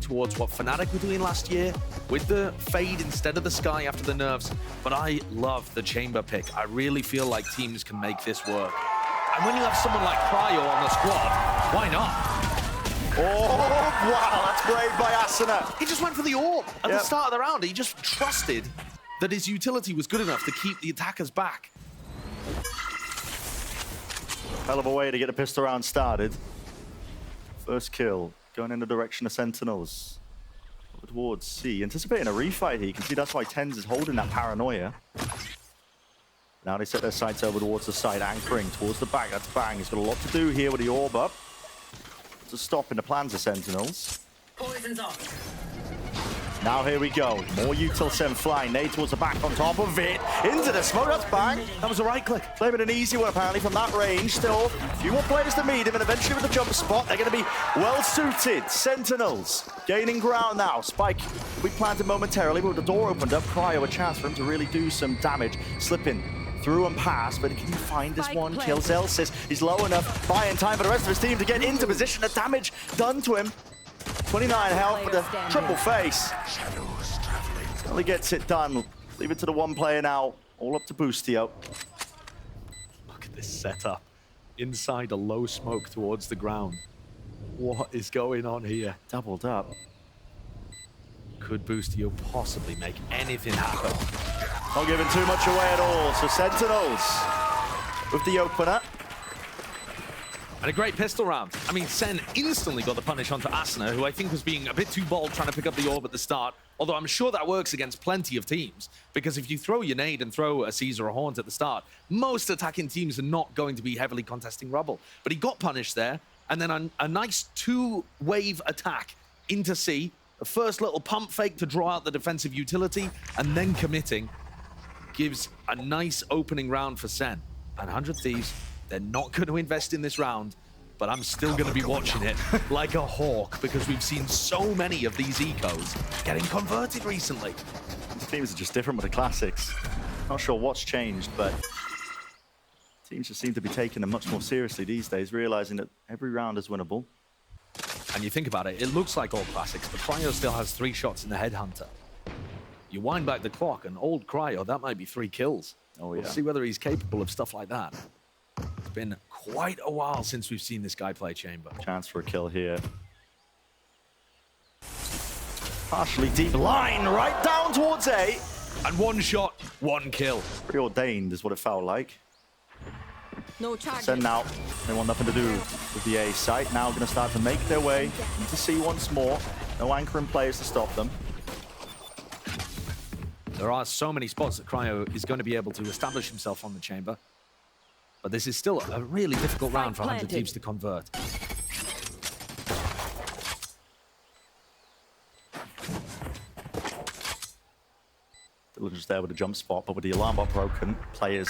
towards what Fnatic were doing last year with the fade instead of the Sky after the nerfs. But I love the Chamber pick. I really feel like teams can make this work. And when you have someone like Cryo on the squad, why not? Oh, wow, that's brave by Asuna. He just went for the orb at the start of the round. He just trusted that his utility was good enough to keep the attackers back. Hell of a way to get the pistol round started. First kill, going in the direction of Sentinels. Over towards C, anticipating a refight here. You can see that's why Tens is holding that paranoia. Now they set their sights over towards the side, anchoring towards the back. That's Bang. He's got a lot to do here with the orb up. To stop in the plans of Sentinels. Poison's off. Now here we go. More util Sen flying. Nade towards the back on top of it. Into the smoke. That's Bang. That was a right click. Claiming an easy one apparently from that range. Still a few more players to meet him, and eventually with the jump spot, they're going to be well suited. Sentinels gaining ground now. Spike will be planted momentarily, but with the door opened up, Cryo a chance for him to really do some damage. Slipping through and past, but can he find this one? Kills Elsis. He's low enough, buying time for the rest of his team to get into position. The damage done to him. 29 health with a triple face. Only gets it done. Leave it to the one player now. All up to Boostio. Look at this setup. Inside a low smoke towards the ground. What is going on here? Doubled up. Could Boostio possibly make anything happen? Not giving too much away at all. So Sentinels with the opener. And a great pistol round. I mean, Sen instantly got the punish onto Asuna, who I think was being a bit too bold trying to pick up the orb at the start. Although I'm sure that works against plenty of teams, because if you throw your nade and throw a Caesar or a Haunt at the start, most attacking teams are not going to be heavily contesting rubble. But he got punished there, and then a nice two-wave attack into C. The first little pump fake to draw out the defensive utility, and then committing gives a nice opening round for Sen. And 100 Thieves, they're not going to invest in this round, but I'm still going to be watching it like a hawk, because we've seen so many of these ecos getting converted recently. The teams are just different with the classics. Not sure what's changed, but teams just seem to be taking them much more seriously these days, realizing that every round is winnable. And you think about it, it looks like old classics, but Cryo still has 3 shots in the Headhunter. You wind back the clock, and old Cryo, that might be 3 kills. Oh, yeah. We'll see whether he's capable of stuff like that. It's been quite a while since we've seen this guy play Chamber. Chance for a kill here. Partially deep line, right down towards A. And 1 shot, 1 kill. Preordained is what it felt like. No charge. Sen now, they want nothing to do with the A site. Now going to start to make their way into C once more. No anchoring players to stop them. There are so many spots that Cryo is going to be able to establish himself on the Chamber. But this is still a really difficult round for 100 Thieves to convert. Dylan just there with a jump spot, but with the alarm bot broken, players,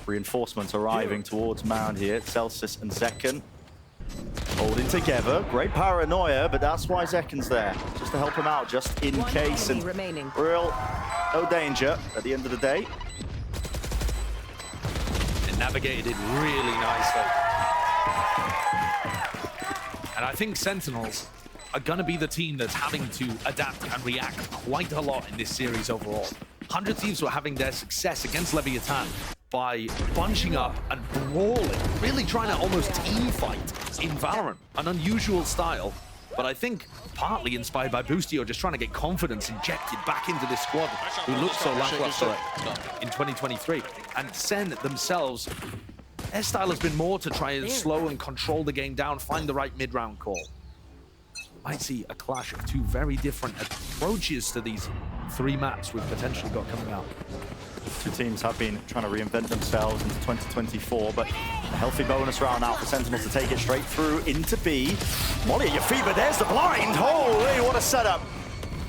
reinforcements arriving towards Mound here. Celsius and Zekken holding together. Great paranoia, but that's why Zekken's there, just to help him out, just in case. And real no danger at the end of the day. It navigated it really nicely. And I think Sentinels are going to be the team that's having to adapt and react quite a lot in this series overall. 100 Thieves were having their success against Leviathan by bunching up and brawling, really trying to almost team fight in Valorant, an unusual style. But I think partly inspired by Boostio just trying to get confidence injected back into this squad who looked so lackluster in 2023. And Sen themselves, their style has been more to try and slow and control the game down, find the right mid-round call. We might see a clash of 2 very different approaches to these 3 maps we've potentially got coming out. 2 teams have been trying to reinvent themselves into 2024, but a healthy bonus round now for Sentinels to take it straight through into B. Molly at your feet, but there's the blind. Holy, what a setup.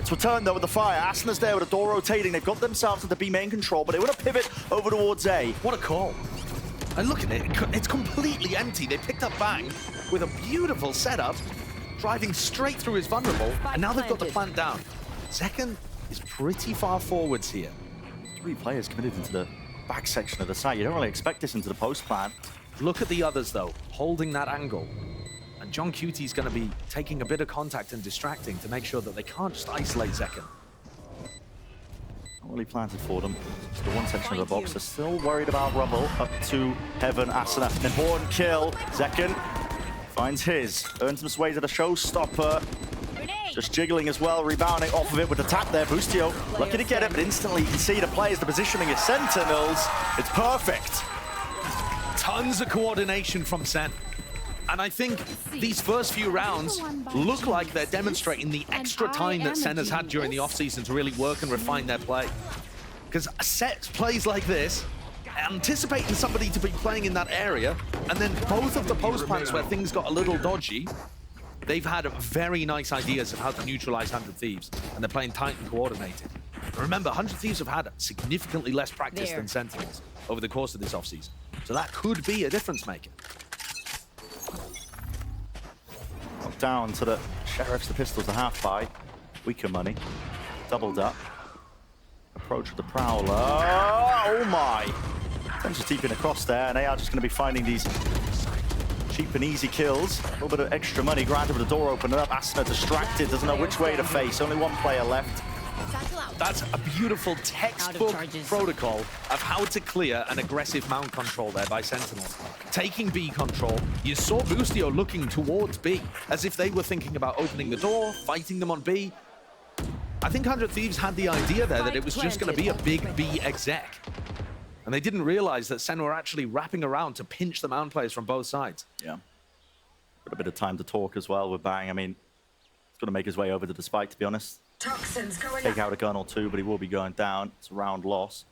It's returned though with the fire. Asuna's there with a door rotating. They've got themselves into B main control, but they want to pivot over towards A. What a call. And look at it, it's completely empty. They picked up Bang with a beautiful setup, driving straight through his vulnerable, and now they've got the plant down. Zekken is pretty far forwards here. 3 players committed into the back section of the site. You don't really expect this into the post plan. Look at the others though, holding that angle. And And John Cutie's going to be taking a bit of contact and distracting to make sure that they can't just isolate Zekken. Not really planted for them. Just the one section of the box. They're still worried about Rumble. Up to Heaven. Asuna. An important kill. Zekken finds his. Earns some sway to the showstopper. Just jiggling as well, rebounding off of it with the tap there. Boostio lucky to get it, but instantly you can see the players, the positioning is Sentinels. It's perfect. Tons of coordination from Sen. And I think these first few rounds look like they're demonstrating the extra time that Sen has had during the offseason to really work and refine their play. Because set plays like this, anticipating somebody to be playing in that area, and then both of the post plants where things got a little dodgy, they've had very nice ideas of how to neutralize 100 Thieves, and they're playing tight and coordinated. Remember, 100 Thieves have had significantly less practice than Sentinels over the course of this offseason. So that could be a difference maker. Down to the Sheriffs, the Pistols, the half buy. Weaker money. Doubled up. Approach with the Prowler. Oh my! Tension's deeping across there, and they are just going to be finding these cheap and easy kills. A little bit of extra money granted with the door opened up. Asuna distracted, doesn't know which way to face. Only one player left. That's a beautiful textbook protocol of how to clear an aggressive mount control there by Sentinels. Taking B control, you saw Boostio looking towards B, as if they were thinking about opening the door, fighting them on B. I think 100 Thieves had the idea there that it was just going to be a big B exec. And they didn't realize that Sen were actually wrapping around to pinch the mount players from both sides. Yeah. Got a bit of time to talk as well with Bang. I mean, he's going to make his way over to the spike, to be honest. Toxins going Take out a gun or two, but he will be going down. It's a round loss.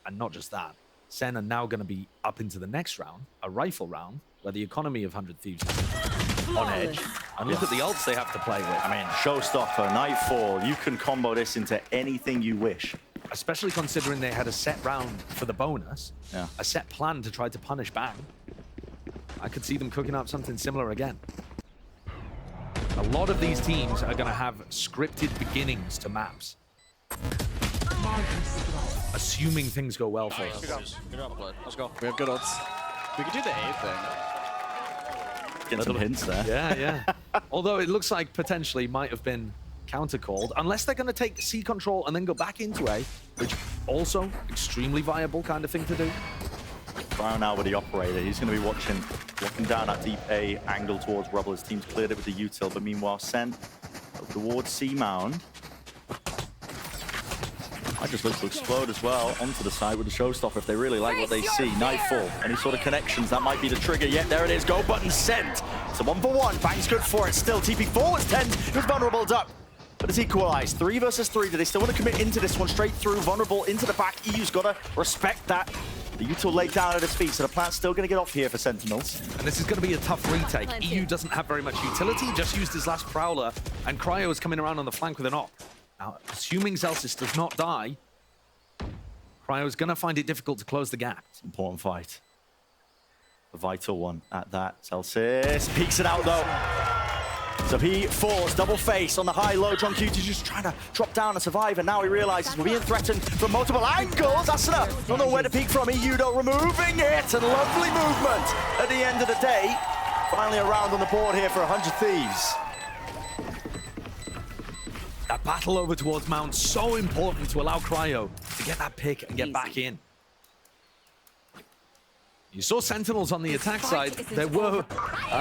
And not just that, Sen are now going to be up into the next round, a rifle round, where the economy of 100 Thieves is on edge. And look at the ults they have to play with. I mean, Showstopper, Nightfall, you can combo this into anything you wish. Especially considering they had a set round for the bonus, a set plan to try to punish Bang. I could see them cooking up something similar again. A lot of these teams are going to have scripted beginnings to maps. Assuming things go well for us. Let's go. We have good odds. We could do the A thing. Getting some hints there. Yeah. Although it looks like potentially might have been counter-called, unless they're going to take C control and then go back into A, which also extremely viable kind of thing to do. Cryo now with the operator. He's going to be looking down that deep A angle towards Rubble. His team's cleared it with the util, but meanwhile, Sen towards C mound. I just look to explode as well onto the side with the showstopper if they really like what they see. Nightfall, any sort of connections, that might be the trigger. Yet there it is, go button sent. It's a 1-for-1, Bang's good for it. Still, TP forwards 10, he was vulnerable up. But it's equalized, 3 versus 3. Do they still want to commit into this one straight through? Vulnerable into the back, EU's got to respect that. The util laid down at his feet, so the plant's still going to get off here for Sentinels. And this is going to be a tough retake. EU doesn't have very much utility, just used his last Prowler, and Cryo is coming around on the flank with an op. Now, assuming Celsius does not die, Cryo is going to find it difficult to close the gap. It's an important fight. A vital one at that. Celsius peeks it out, though. So he falls, double face on the high-low. John Cutie's just trying to drop down and survive, and now he realizes we're being threatened from multiple angles. Asuna don't know where to peek from. EU though removing it, and lovely movement at the end of the day. Finally a round on the board here for 100 Thieves. That battle over towards Mount, so important to allow Cryo to get that pick and get back in. You saw Sentinels on the attack side. There were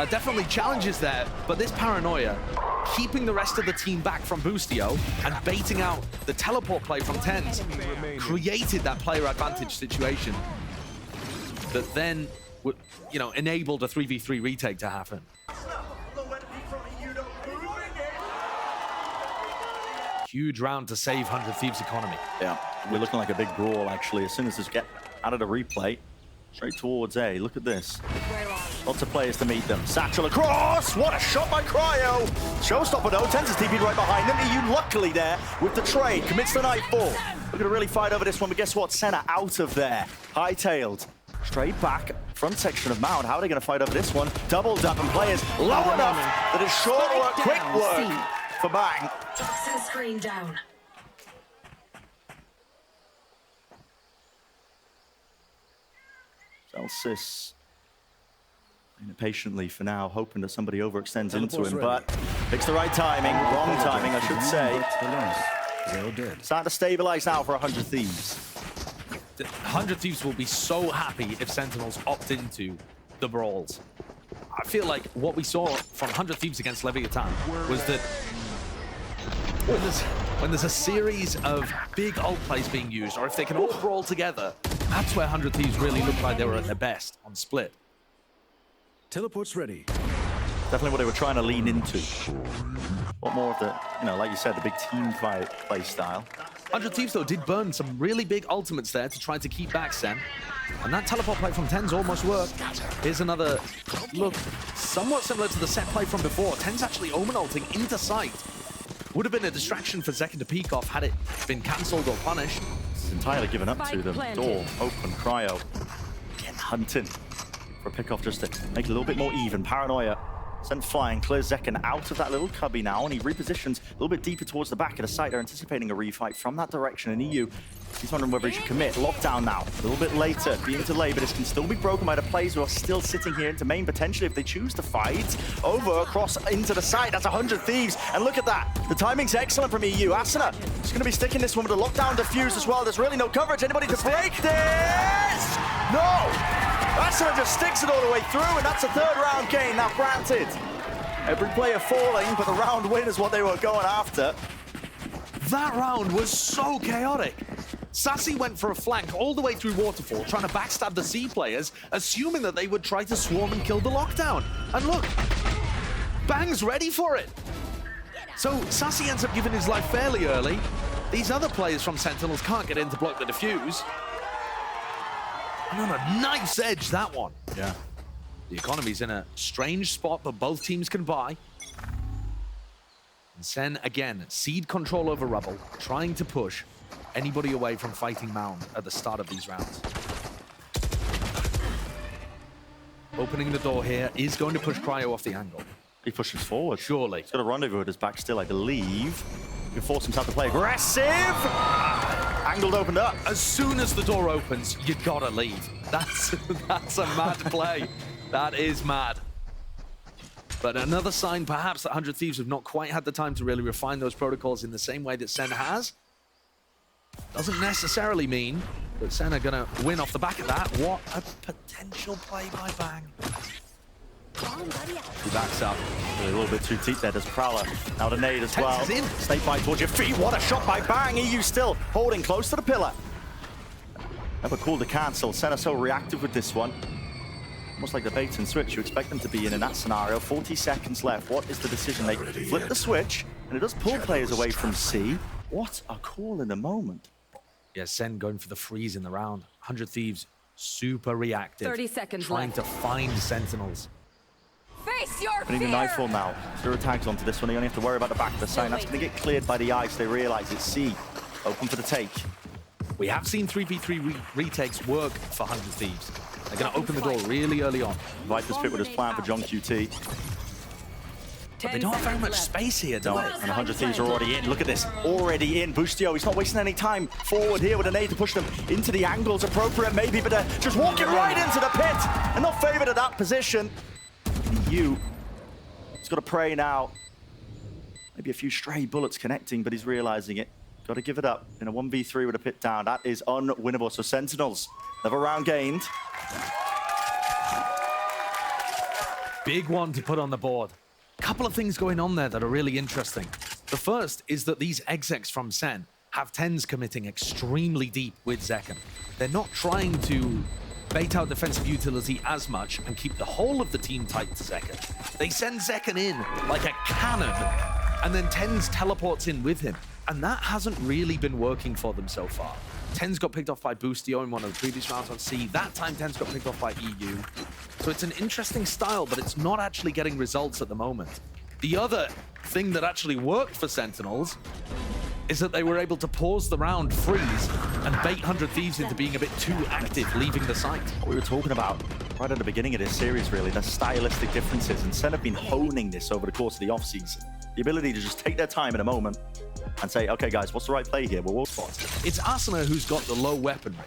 definitely challenges there, but this paranoia, keeping the rest of the team back from Boostio and baiting out the teleport play from TenZ, created that player advantage situation that then, enabled a 3v3 retake to happen. Huge round to save 100 Thieves economy. Yeah, we're looking like a big brawl, actually. As soon as this get out of the replay, straight towards A. Look at this. Lots of players to meet them. Satchel across! What a shot by Cryo! Showstopper, though. TenZ is TP'd right behind them. EU luckily there with the trade. Commits the Nightfall. We're going to really fight over this one, but guess what? Senna out of there. Hightailed. Straight back. Front section of Mount. How are they going to fight over this one? Doubled up, and players low enough that it's short work, quick work for Bang. Toxin screen down. Celsius Patiently for now, hoping that somebody overextends into him, but picks the right timing, wrong timing, I should say. Starting to stabilize now for 100 Thieves. 100 Thieves will be so happy if Sentinels opt into the brawls. I feel like what we saw from 100 Thieves against Leviathan was that when there's a series of big ult plays being used, or if they can all brawl together, that's where 100 Thieves really looked like they were at their best on split. Teleport's ready. Definitely what they were trying to lean into. What more of the, like you said, the big team fight play style. 100 Thieves, though, did burn some really big ultimates there to try to keep back Sen. And that teleport play from Ten's almost worked. Here's another look, somewhat similar to the set play from before. Ten's actually Omen ulting into sight. Would have been a distraction for Zekken to peek off had it been cancelled or punished. It's entirely given up to them. Planted. Door, open, cryo. Again, hunting for a pick off just to make it a little bit more even. Paranoia sent flying, clears Zekken out of that little cubby now, and he repositions a little bit deeper towards the back of the site. They're anticipating a refight from that direction, and EU, he's wondering whether he should commit. Lockdown now, a little bit later, being delayed, but this can still be broken by the players who are still sitting here into main, potentially, if they choose to fight. Over, across into the site, that's 100 Thieves, and look at that. The timing's excellent from EU. Asuna is going to be sticking this one with a lockdown defuse as well. There's really no coverage. Anybody to break this? No! Asuna just sticks it all the way through, and that's a third round gain. Now, granted, every player falling, but the round win is what they were going after. That round was so chaotic. Sassy went for a flank all the way through Waterfall, trying to backstab the C players, assuming that they would try to swarm and kill the lockdown. And look, Bang's ready for it. So Sassy ends up giving his life fairly early. These other players from Sentinels can't get in to block the defuse. And on a knife's edge, that one. Yeah. The economy's in a strange spot, but both teams can buy. And Sen, again, seed control over Rubble, trying to push anybody away from fighting Mound at the start of these rounds. Opening the door here is going to push Cryo off the angle. He pushes forward. Surely. He's got a rendezvous at his back still, I believe. He can force himself to play aggressive. Angled opened up. As soon as the door opens, you gotta leave. That's a mad play. That is mad. But another sign, perhaps, that 100 Thieves have not quite had the time to really refine those protocols in the same way that Sen has. Doesn't necessarily mean that Sen are gonna win off the back of that. What a potential play by Bang. He backs up. A little bit too deep there, does Prowler. Now the nade as well. Tense is in. Snake bite towards your feet. What a shot by Bang. EU still holding close to the pillar. Never cool to cancel. Sen are so reactive with this one. Almost like the bait and switch you expect them to be in that scenario. 40 seconds left. What is the decision? They flip the switch, and it does pull players away from C. What a call in the moment. Yeah, Sen going for the freeze in the round. 100 Thieves, super reactive. 30 seconds trying left. to find Sentinels. Face your Putting the fear! Nightfall now. 0 tags onto this one. You only have to worry about the back of the sign. That's going to get cleared by the ice. They realize it's C. Open for the take. We have seen 3v3 retakes work for 100 Thieves. They're going to open the door really early on. Viper's fit with his plan for John QT. But they don't have very much space here, do they? And 100 Thieves are already in. Look at this. Already in. Boostio, he's not wasting any time forward here with an aid to push them into the angles appropriate, maybe, but just walking right into the pit and not favored at that position. You, he's got to pray now. Maybe a few stray bullets connecting, but he's realizing it. Got to give it up in a 1v3 with a pit down. That is unwinnable. So Sentinels, another round gained. Big one to put on the board. Couple of things going on there that are really interesting. The first is that these execs from Sen have 10s committing extremely deep with Zekken. They're not trying to bait out defensive utility as much and keep the whole of the team tight to Zekken. They send Zekken in like a cannon, and then 10s teleports in with him. And that hasn't really been working for them so far. 10's got picked off by Boostio in one of the previous rounds on C. That time 10's got picked off by EU. So it's an interesting style, but it's not actually getting results at the moment. The other thing that actually worked for Sentinels is that they were able to pause the round, freeze, and bait 100 Thieves into being a bit too active, leaving the site. What we were talking about right at the beginning of this series, really, the stylistic differences. And Sen have been honing this over the course of the offseason. The ability to just take their time in a moment and say, okay, guys, what's the right play here? Well, we'll spot. It's Asuna who's got the low weaponry.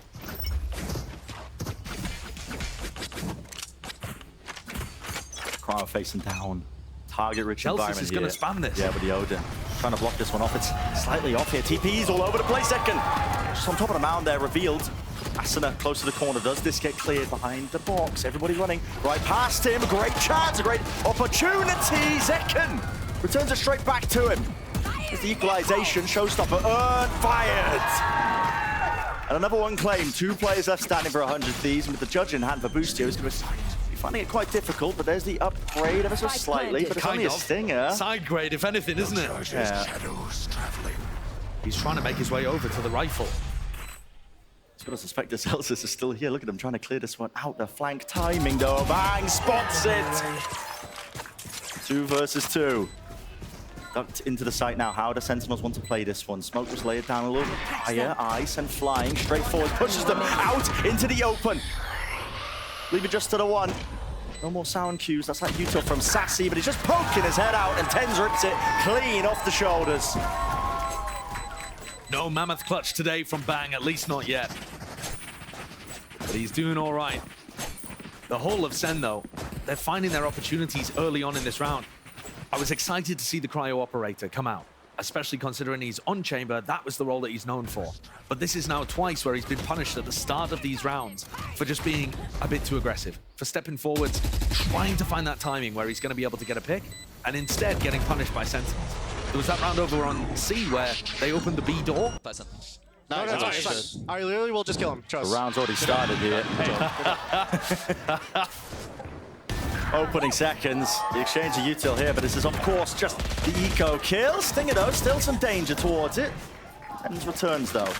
Cryo facing down. Target-rich Celsius environment is going here. to spam this. Yeah, with the Odin. Trying to block this one off. It's slightly off here. TP's all over the place. Second. Just on top of the mound there, revealed. Asuna close to the corner. Does this get cleared behind the box? Everybody running right past him. Great chance, a great opportunity. Zekken returns it straight back to him. There's the equalization. Showstopper earned, fired. And another one claimed. 2 players left standing for 100 Thieves. And with the judge in hand for Boostio, he's going to be finding it quite difficult. But there's the upgrade ever so slightly. But it's only a stinger. Side grade, if anything, isn't it? Yeah. He's trying to make his way over to the rifle. He's got to suspect that Celsius is still here. Look at him trying to clear this one out. The flank timing, though. Bang, spots it. 2 versus 2. Ducked into the site now. How do Sentinels want to play this one? Smoke was laid down a little bit higher. Ice and flying straight forward. Pushes them out into the open. Leave it just to the one. No more sound cues. That's like Utah from Sassy, but he's just poking his head out, and Tens rips it clean off the shoulders. No mammoth clutch today from Bang, at least not yet. But he's doing all right. The whole of Sen, though, they're finding their opportunities early on in this round. I was excited to see the cryo operator come out, especially considering he's on chamber. That was the role that he's known for. But this is now twice where he's been punished at the start of these rounds for just being a bit too aggressive, for stepping forwards, trying to find that timing where he's going to be able to get a pick, and instead getting punished by Sentinels. There was that round over on C where they opened the B door. No, it's fine. I literally will just kill him. Trust. The round's already started here. Opening seconds, the exchange of util here, but this is of course just the eco kill. Stinger though, still some danger towards it. Tens returns though.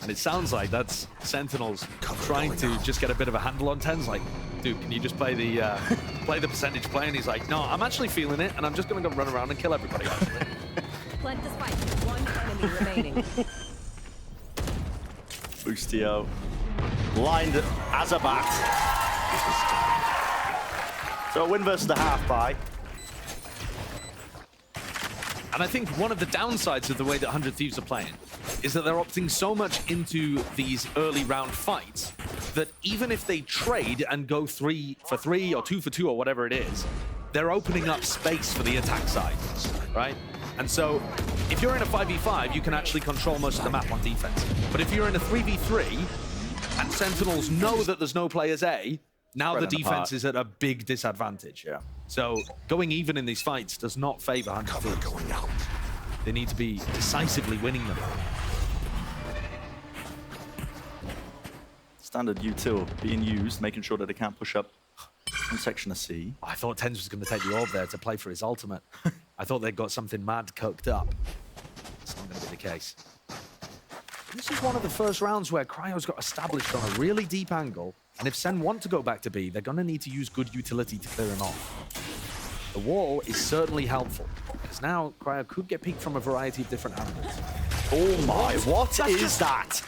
And it sounds like that's Sentinels trying to just get a bit of a handle on Tens. Like, dude, can you just play the percentage play? And he's like, no, I'm actually feeling it, and I'm just going to go run around and kill everybody. Plant the spike. 1 enemy remaining. Boostio lined as a bat. So a win versus the half by. And I think one of the downsides of the way that 100 Thieves are playing is that they're opting so much into these early round fights that even if they trade and go 3 for 3 or 2 for 2 or whatever it is, they're opening up space for the attack side, right? And so if you're in a 5v5, you can actually control most of the map on defense. But if you're in a 3v3 and Sentinels know that there's no players A, now the defense is at a big disadvantage. Yeah. So going even in these fights does not favor 100 Thieves. They need to be decisively winning them. Standard util being used, making sure that they can't push up from section of C. I thought Tens was going to take the orb there to play for his ultimate. I thought they'd got something mad cooked up. It's not going to be the case. This is one of the first rounds where Cryo's got established on a really deep angle, and if Sen want to go back to B, they're going to need to use good utility to clear him off. The wall is certainly helpful, because now Cryo could get peeked from a variety of different angles. Oh my, what is that?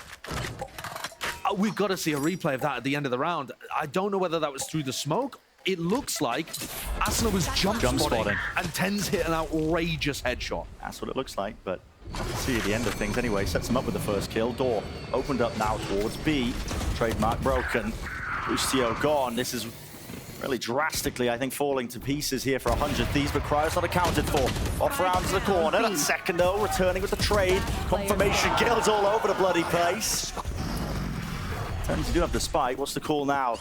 We've got to see a replay of that at the end of the round. I don't know whether that was through the smoke. It looks like Asuna was jump spotting, and Tens hit an outrageous headshot. That's what it looks like, but see at the end of things anyway. Sets him up with the first kill. Door opened up now towards B. Trademark broken. Boostio gone. This is really drastically, I think, falling to pieces here for 100 Thieves, but Cryo's not accounted for. Off round to the corner. That's second though, returning with the trade. Confirmation kills all over the bloody place. Tens do have the spike. What's the call now?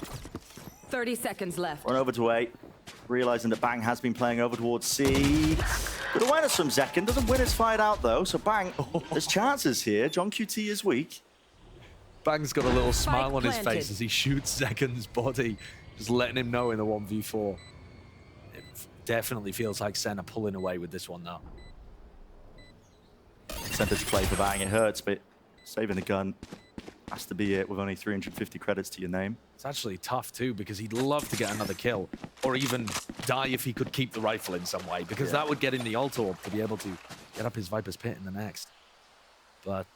30 seconds left. Run over to A. Realizing that Bang has been playing over towards C. Good awareness from Zekken. Doesn't win his fight out though, so Bang, there's chances here. John QT is weak. Bang's got a little smile on his planted. face as he shoots Zekken's body, just letting him know in the 1v4. It definitely feels like Sen are pulling away with this one though. Percentage play for Bang. It hurts, but saving the gun has to be it with only 350 credits to your name. It's actually tough too, because he'd love to get another kill, or even die if he could keep the rifle in some way, because that would get him the ult orb to be able to get up his Viper's Pit in the next. But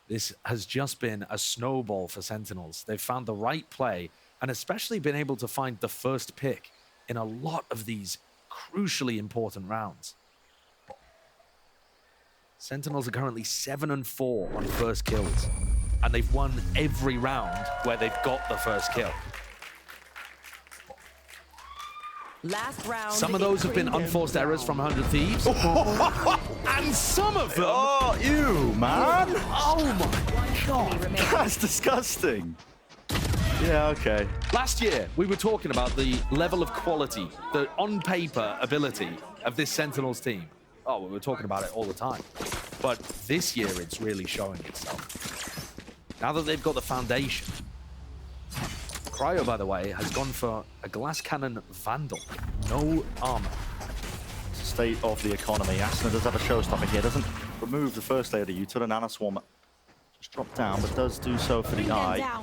this has just been a snowball for Sentinels. They've found the right play, and especially been able to find the first pick in a lot of these crucially important rounds. Sentinels are currently 7-4 on first kills. and they've won every round where they've got the first kill. Last round. Some of those have been unforced errors from 100 Thieves. And some of them... Oh, you, man. Oh my God. That's disgusting. Yeah, okay. Last year, we were talking about the level of quality, the on-paper ability of this Sentinels team. Oh, we were talking about it all the time. But this year, it's really showing itself. Now that they've got the foundation. Cryo, by the way, has gone for a glass cannon Vandal. No armor. State of the economy. Asuna does have a showstopper here. Doesn't remove the first layer of the util. And Nana Swarm just dropped down, but does do so for the eye.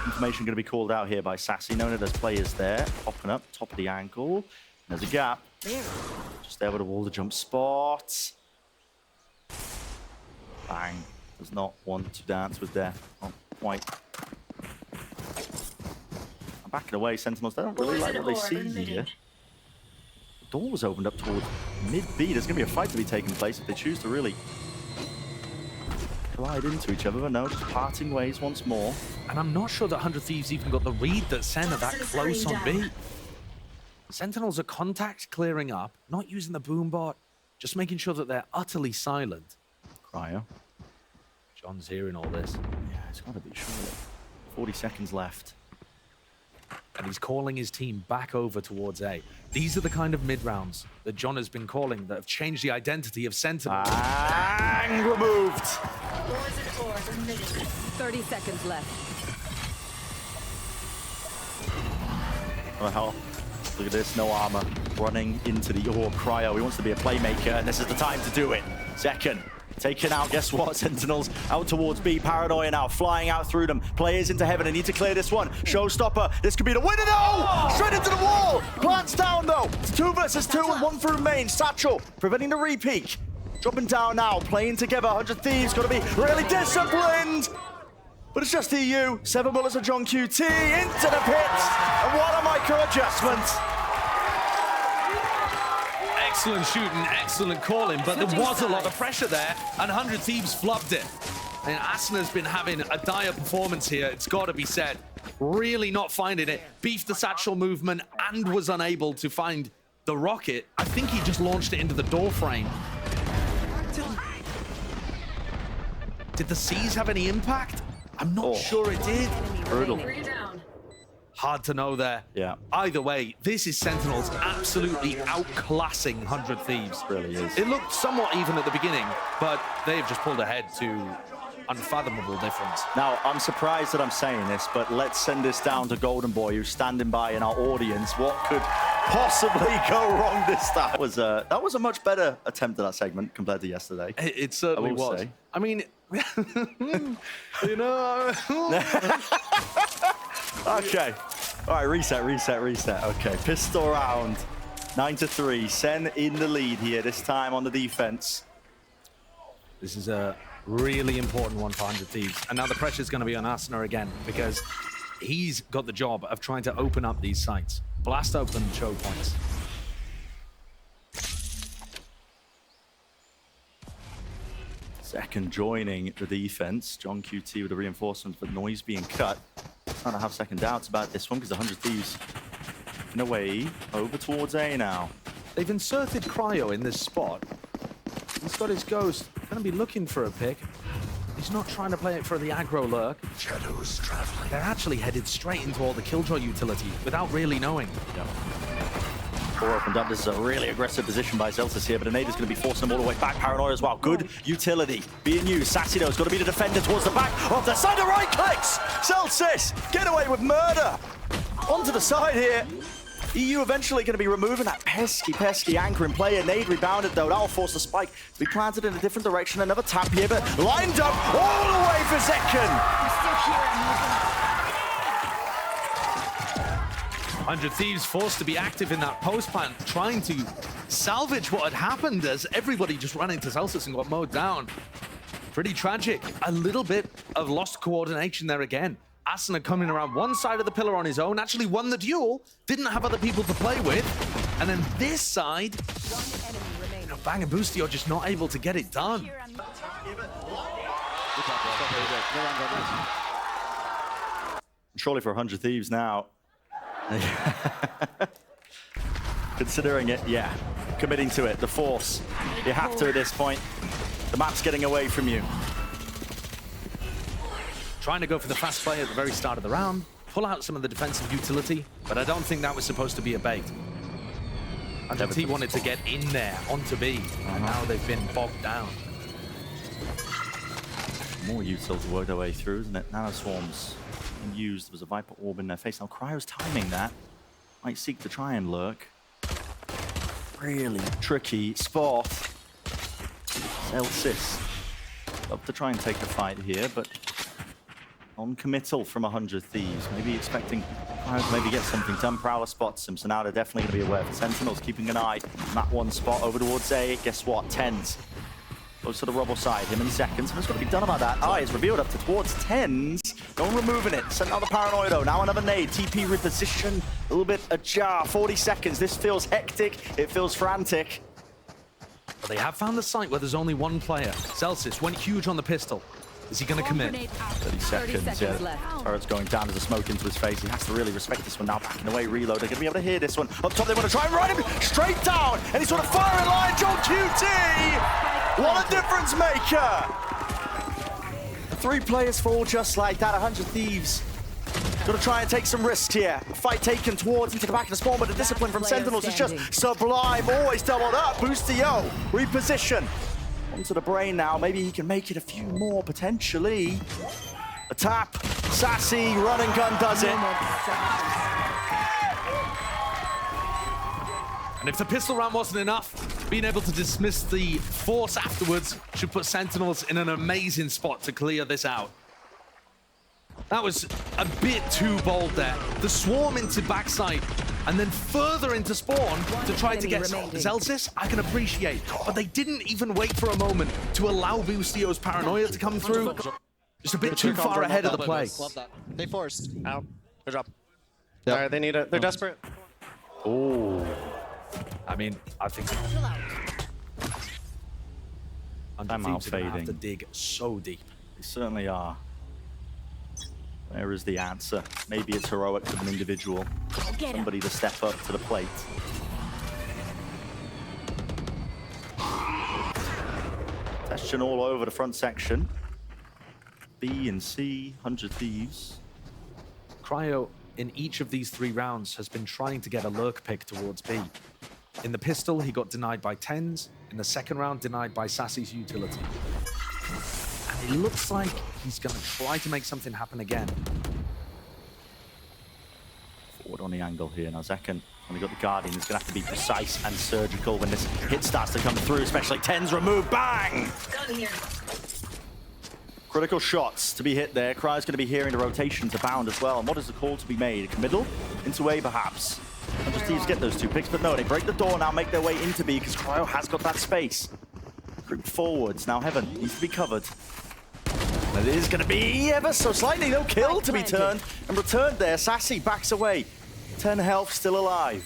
Information going to be called out here by Sassy. Knowing that there's players there. Popping up, top of the ankle. There's a gap. Just there with a wall to jump spot. Bang. Does not want to dance with death. Not quite. I'm backing away. Sentinels, they don't really like what they see here. The door was opened up towards mid-B. There's going to be a fight to be taking place if they choose to really collide into each other. But no, just parting ways once more. And I'm not sure that 100 Thieves even got the read that Sen are that close on B. Sentinels are contact clearing up, not using the boombot, just making sure that they're utterly silent. Cryo. John's hearing all this. Yeah, it's got to be, surely. 40 seconds left. And he's calling his team back over towards A. These are the kind of mid-rounds that John has been calling that have changed the identity of Sentinels. Bang! Removed! 30 seconds left. What the hell? Look at this, no armor. Running into the orb. Cryo, he wants to be a playmaker, and this is the time to do it. Second. Taken out, guess what? Sentinels out towards B. Paranoia now, flying out through them. Players into heaven, they need to clear this one. Showstopper, this could be the winner. No! Straight into the wall! Plants down though. It's 2 versus 2 and 1 through main. Satchel, preventing the repeak. Dropping down now, playing together. 100 Thieves, gotta be really disciplined. But it's just EU. 7 bullets of John QT into the pits. And what a micro adjustment. Excellent shooting, excellent calling, but there was a lot of pressure there, and 100 Thieves flubbed it. And Asuna's been having a dire performance here, it's got to be said. Really not finding it. Beefed the satchel movement and was unable to find the rocket. I think he just launched it into the door frame. Did the C's have any impact? I'm not sure it did. Brutal. Hard to know there. Yeah. Either way, this is Sentinels absolutely outclassing 100 Thieves. It really is. It looked somewhat even at the beginning, but they've just pulled ahead to unfathomable difference. Now, I'm surprised that I'm saying this, but let's send this down to Golden Boy, who's standing by in our audience. What could possibly go wrong this time? That was a much better attempt at that segment compared to yesterday. It certainly was. Say. I mean, you know. Okay. All right, reset. Okay, pistol round. 9-3. Sen in the lead here, this time on the defense. This is a really important one for 100 Thieves. And now the pressure's going to be on Asuna again, because he's got the job of trying to open up these sites. Blast open choke points. Second joining the defense. John QT with a reinforcement for noise being cut. Trying to have second doubts about this one because the 100 Thieves in a way over towards A now. They've inserted Cryo in this spot. He's got his ghost. Going to be looking for a pick. He's not trying to play it for the aggro lurk. Shadows traveling. They're actually headed straight into all the Killjoy utility without really knowing. Yep. Door opened up. This is a really aggressive position by Zelsis here, but Anada's going to be forcing them all the way back. Paranoia as well. Good utility being used. Sassy though has got to be the defender towards the back of the side. The right clicks. Zelsis get away with murder. Onto the side here. EU eventually going to be removing that pesky anchoring player. Nade rebounded though. That'll force the spike to be planted in a different direction. Another tap here, but lined up all the way for Zekken. 100 Thieves forced to be active in that post plant, trying to salvage what had happened as everybody just ran into Celsius and got mowed down. Pretty tragic. A little bit of lost coordination there again. Asuna coming around one side of the pillar on his own, actually won the duel, didn't have other people to play with. And then this side, Bang and Boostio just not able to get it done. Surely for 100 Thieves now. Considering it, yeah. Committing to it, the force. You have to at this point. The map's getting away from you. Trying to go for the fast play at the very start of the round, pull out some of the defensive utility, but I don't think that was supposed to be a bait. And T wanted to get in there onto B, and now they've been bogged down. More util to work their way through, isn't it? Nano Swarms being used. There was a Viper Orb in their face. Now Cryo's timing that. Might seek to try and lurk. Really tricky spot. Celsius. Love to try and take the fight here, but non-committal from 100 Thieves. Maybe expecting Cryo to maybe get something done. Prowler spots him, so now they're definitely going to be aware. The Sentinels keeping an eye on that one spot over towards A. Guess what? Tens. Goes to the rubble side, him in seconds. What's going to be done about that? Eye is revealed up towards Tens. No one removing it. Sent out the paranoia though. Now another nade. TP reposition. A little bit ajar. 40 seconds. This feels hectic. It feels frantic. But they have found the site where there's only one player. Celsius went huge on the pistol. Is he going to commit? 30 seconds, yeah. left. Turret's going down as a smoke into his face. He has to really respect this one now. Backing away, reload. They're going to be able to hear this one. Up top, they want to try and run him straight down. And he's sort of firing line. John QT! What a difference maker! 3 players fall just like that. 100 Thieves. Got to try and take some risks here. Fight taken towards into the back of the spawn, but the discipline from Sentinels is just sublime. Always doubled up. Boostio. Reposition. Onto the brain now. Maybe he can make it a few more, potentially. A tap. Sassy. Run and gun does it. And if the pistol round wasn't enough, being able to dismiss the force afterwards should put Sentinels in an amazing spot to clear this out. That was a bit too bold there. The swarm into backside and then further into spawn to try to get Celsius, I can appreciate. But they didn't even wait for a moment to allow Boostio's paranoia to come through. Just a bit too far ahead of the play. Love that. They forced. Out. Good job. Yep. All right, they need it. They're desperate. Oh. I mean, I think Timeout Thieves are gonna have fading. to dig so deep. They certainly are. Where is the answer? Maybe it's heroic of an individual. Somebody to step up to the plate. Question all over the front section. B and C, 100 Thieves. Cryo, in each of these 3 rounds, has been trying to get a lurk pick towards B. In the pistol, he got denied by Tens. In the second round, denied by Sassy's utility. And it looks like he's going to try to make something happen again. Forward on the angle here. Now Zekken, when we got the Guardian, he's going to have to be precise and surgical when this hit starts to come through, especially Tens remove. Bang! Critical shots to be hit there. Cryo's going to be hearing the rotations abound as well. And what is the call to be made? A committal into A, perhaps. And just Thieves get those 2 picks, but no, they break the door now, make their way into B because Cryo has got that space. Group forwards. Now Heaven needs to be covered. And it is going to be ever so slightly. No kill to be turned and returned there. Sassy backs away. 10 health, still alive.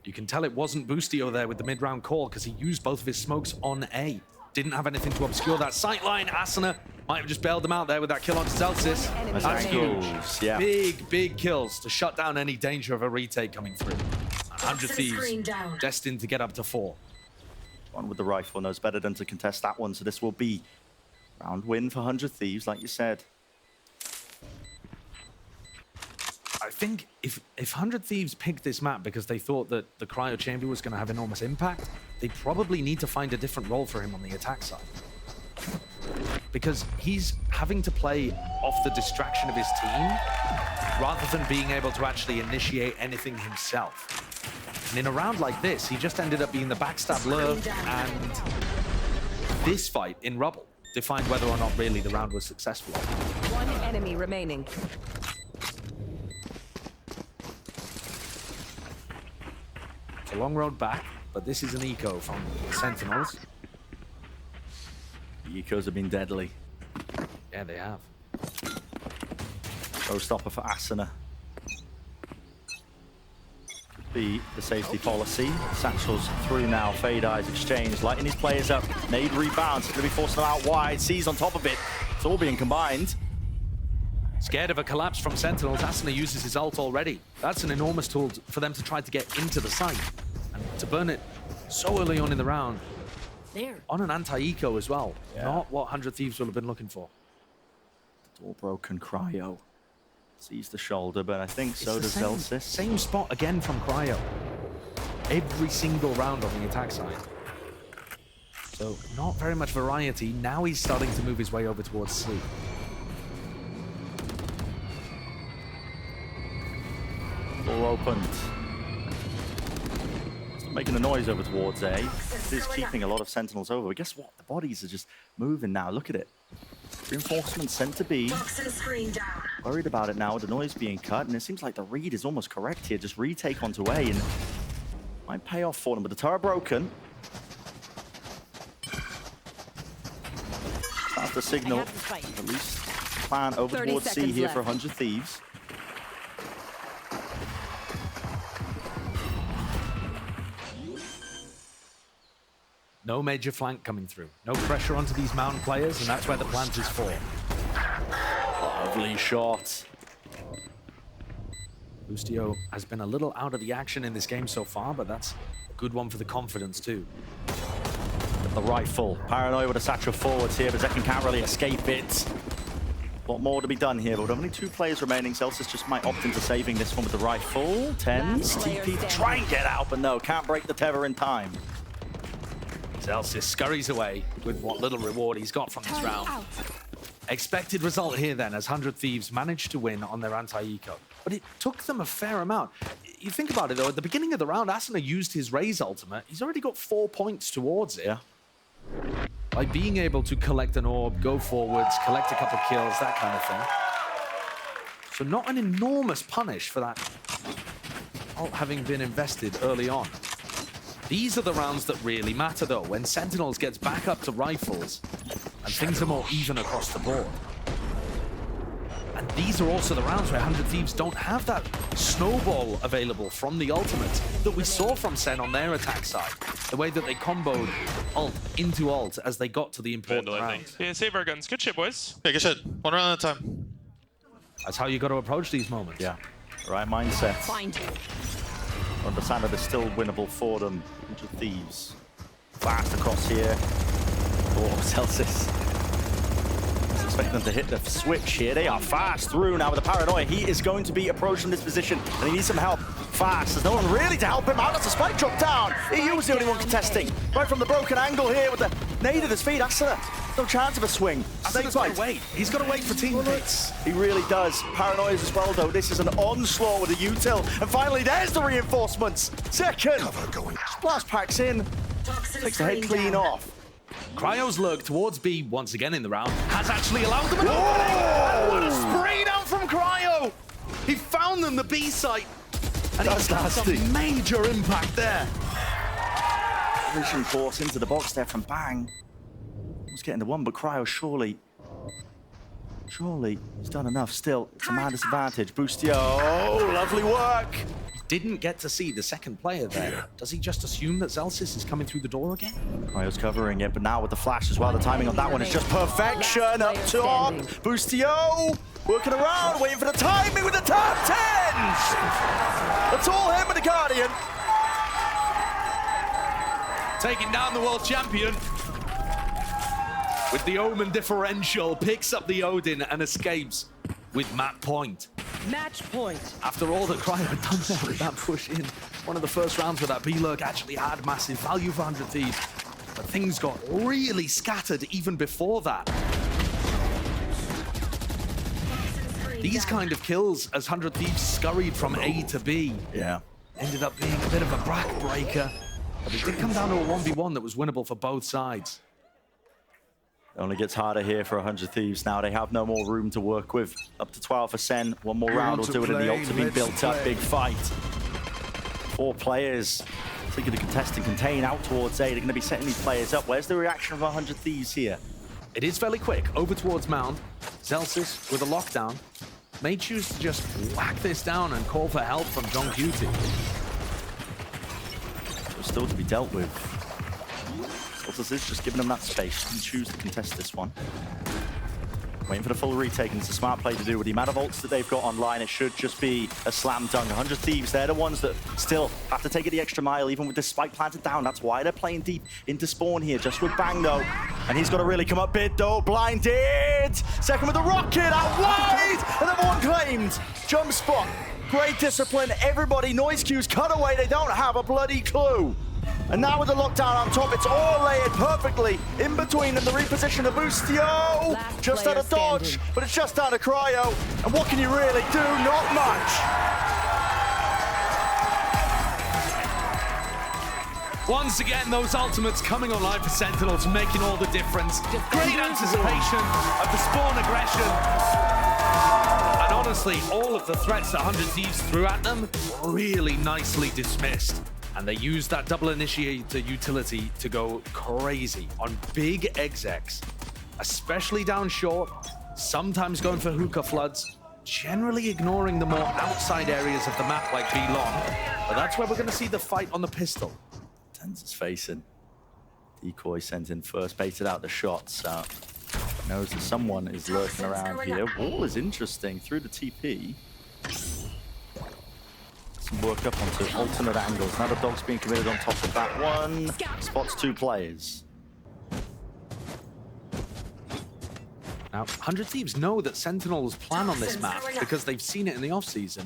You can tell it wasn't Boostio there with the mid-round call because he used both of his smokes on A. Didn't have anything to obscure that sight line. Asuna might have just bailed them out there with that kill on Celsius. That's huge. Yeah. Big kills to shut down any danger of a retake coming through. 100 Thieves destined to get up to 4. One with the rifle knows better than to contest that one, so this will be round win for 100 Thieves, like you said. I think if 100 Thieves picked this map because they thought that the Cryo Chamber was going to have enormous impact, they probably need to find a different role for him on the attack side. Because he's having to play off the distraction of his team rather than being able to actually initiate anything himself. And in a round like this, he just ended up being the backstab lurk, and this fight in Rubble defined whether or not really the round was successful. 1 enemy remaining. It's a long road back, but this is an eco from Sentinels. The ecos have been deadly. Yeah, they have. Showstopper for Asuna. be the safety policy. Satchel's through now, Fade Eyes exchange, lighting his players up. Nade rebounds, it's going to be forcing them out wide. C's on top of it. It's all being combined. Scared of a collapse from Sentinels, Asuna uses his ult already. That's an enormous tool for them to try to get into the site. And to burn it so early on in the round. There. On an anti-eco as well. Yeah. Not what 100 Thieves will have been looking for. Door broken, Cryo sees the shoulder, but I think so It's does the Zelsis. same spot again from Cryo. Every single round on the attack side. So not very much variety. Now he's starting to move his way over towards C. Door opened. Still making a noise over towards A. This is keeping a lot of Sentinels over. But guess what? The bodies are just moving now. Look at it. Reinforcements sent to B. Worried about it now with the noise being cut, and it seems like the read is almost correct here. Just retake onto A, and might pay off for them. But the turret broken. That's the signal. At least plan over 30 towards C seconds here left. for 100 Thieves. No major flank coming through. No pressure onto these mountain players, and that's where the plant is for. Lovely shot. Boostio has been a little out of the action in this game so far, but that's a good one for the confidence too. The rifle. Paranoid with a satchel forwards here, but Zekin can't really escape it. A lot more to be done here, but with only 2 players remaining, Celsius just might opt into saving this one with the rifle. 10, Last player TP to try and get out, but no, can't break the tether in time. Celsius scurries away with what little reward he's got from this round. Expected result here then, as 100 Thieves managed to win on their anti-eco. But it took them a fair amount. You think about it though, at the beginning of the round, Asuna used his Raze ultimate. He's already got 4 points towards it. Yeah. By being able to collect an orb, go forwards, collect a couple of kills, that kind of thing. So not an enormous punish for that ult having been invested early on. These are the rounds that really matter though, when Sentinels gets back up to rifles and things are more even across the board. And these are also the rounds where 100 Thieves don't have that snowball available from the ultimate that we saw from Sen on their attack side. The way that they comboed ult into ult as they got to the important rounds. Yeah, save our guns. Good shit, boys. Yeah, good shit. 1 round at a time. That's how you got to approach these moments. Yeah. Right mindset. Find you. Understand that it's still winnable for them. 100 Thieves. Fast across here. Oh, Celsius. Expect them to hit the switch here. They are fast through now with the Paranoia. He is going to be approaching this position, and he needs some help fast. There's no one really to help him out. That's a spike drop down. He was the only one contesting. Right from the broken angle here with the nade at his feet. Asuna, no chance of a swing. Asuna's got to wait. He's got to wait for teammates. He really does. Paranoia as well, though. This is an onslaught with the util. And finally, there's the reinforcements. Second. Splash packs in. Takes the head clean off. Cryo's lurk towards B once again in the round has actually allowed them an opening. What a spray down from Cryo! He found them the B site, and That's he has nasty. some major impact there. Vision force into the box there from Bang. Was getting the one, but Cryo surely he's done enough still. It's a man disadvantage. Boostio, oh, lovely work. Didn't get to see the second player there. Does he just assume that Zelsis is coming through the door again? Cryo's covering it, but now with the flash as well, the timing on that one is just perfection up top. Boostio working around, waiting for the timing with the top 10. That's all him with the Guardian. Taking down the world champion. With the Omen differential, picks up the Odin and escapes with map point. Match point. After all that Cryo had done there with that push in, one of the first rounds where that B-lurk actually had massive value for 100 Thieves. But things got really scattered even before that. These kind of kills as 100 Thieves scurried from A to B. Yeah. Ended up being a bit of a backbreaker. But it did come down to a 1v1 that was winnable for both sides. It only gets harder here for 100 Thieves now. They have no more room to work with. Up to 12 for Sen. One more round will do it in the ult to be built up. Big fight. 4 players thinking to contest and contain out towards A. They're going to be setting these players up. Where's the reaction of 100 Thieves here? It is fairly quick. Over towards Mound. Zelsis with a lockdown. May choose to just whack this down and call for help from John Cutie. still to be dealt with. Soltis is just giving them that space. You can choose to contest this one. Waiting for the full retake, and it's a smart play to do with the amount of ults that they've got online. It should just be a slam dunk. 100 Thieves, they're the ones that still have to take it the extra mile, even with the spike planted down. That's why they're playing deep into spawn here, just with Bang, though. And he's got to really come up big, though. Blinded! Second with the rocket, out wide! And then one claimed. Jump spot. Great discipline. Everybody, noise cues, cut away. They don't have a bloody clue. And now with the lockdown on top, it's all layered perfectly in between them. The reposition of Boostio, just out of dodge, but it's just out of cryo. And what can you really do? Not much. Once again, those ultimates coming online for Sentinels, making all the difference. Great anticipation of the spawn aggression. And honestly, all of the threats that 100 Thieves threw at them, really nicely dismissed. And they used that double initiator utility to go crazy on big execs, especially down short, sometimes going for hookah floods, generally ignoring the more outside areas of the map like B-Long. But that's where we're going to see the fight on the pistol. Tens is facing. Decoy sent in first, baited out the shot, so knows that someone is lurking around here. Wall is interesting through the TP. Work up onto alternate angles. Now the dog's being committed on top of that one. Spots two players. Now, 100 Thieves know that Sentinels plan on this map because they've seen it in the offseason,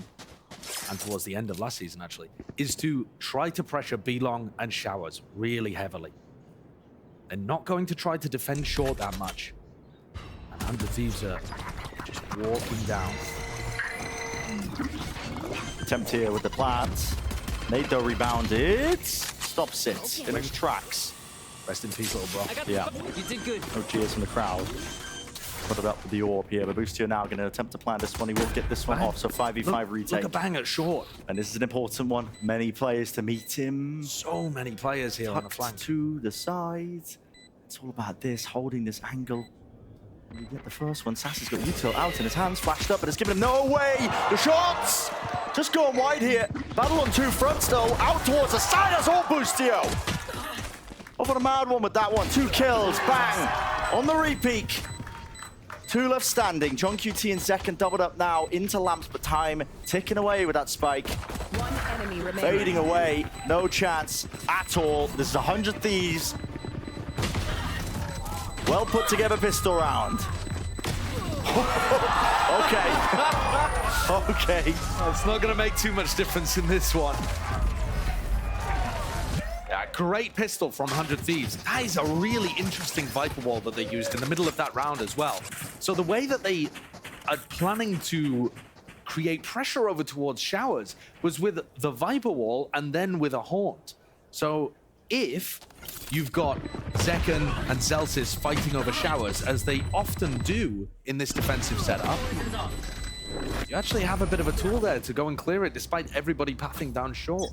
and towards the end of last season, actually, is to try to pressure B-Long and Showers really heavily. They're not going to try to defend short that much. And 100 Thieves are just walking down. Attempt here with the plant. Nado rebounded. Stops it in its tracks. Rest in peace, little bro. Yeah. You did good. No cheers from the crowd. Put it up with the orb here, but Boostio now going to attempt to plant this one. He will get this one off, so 5v5 retake. Look at Bang at short. And this is an important one. Many players to meet him. So many players here on the flank. To the side. It's all about this, holding this angle. And you get the first one. Sassy's got util out in his hands, flashed up, but it's given him no way. The shots! Just going wide here. Battle on two fronts, though. Out towards the side. That's all Boostio. Off on a mad one with that one. 2 kills. Bang. On the repeat. 2 left standing. John QT in second. Doubled up now into Lamps, but time ticking away with that spike. One enemy remaining. Fading away. No chance at all. This is 100 Thieves. Well put together pistol round. Okay. Okay. It's not going to make too much difference in this one. Yeah, great pistol from 100 Thieves. That is a really interesting Viper Wall that they used in the middle of that round as well. So the way that they are planning to create pressure over towards Showers was with the Viper Wall and then with a Haunt. So if you've got Zekken and Zelsis fighting over Showers, as they often do in this defensive setup, you actually have a bit of a tool there to go and clear it despite everybody pathing down short.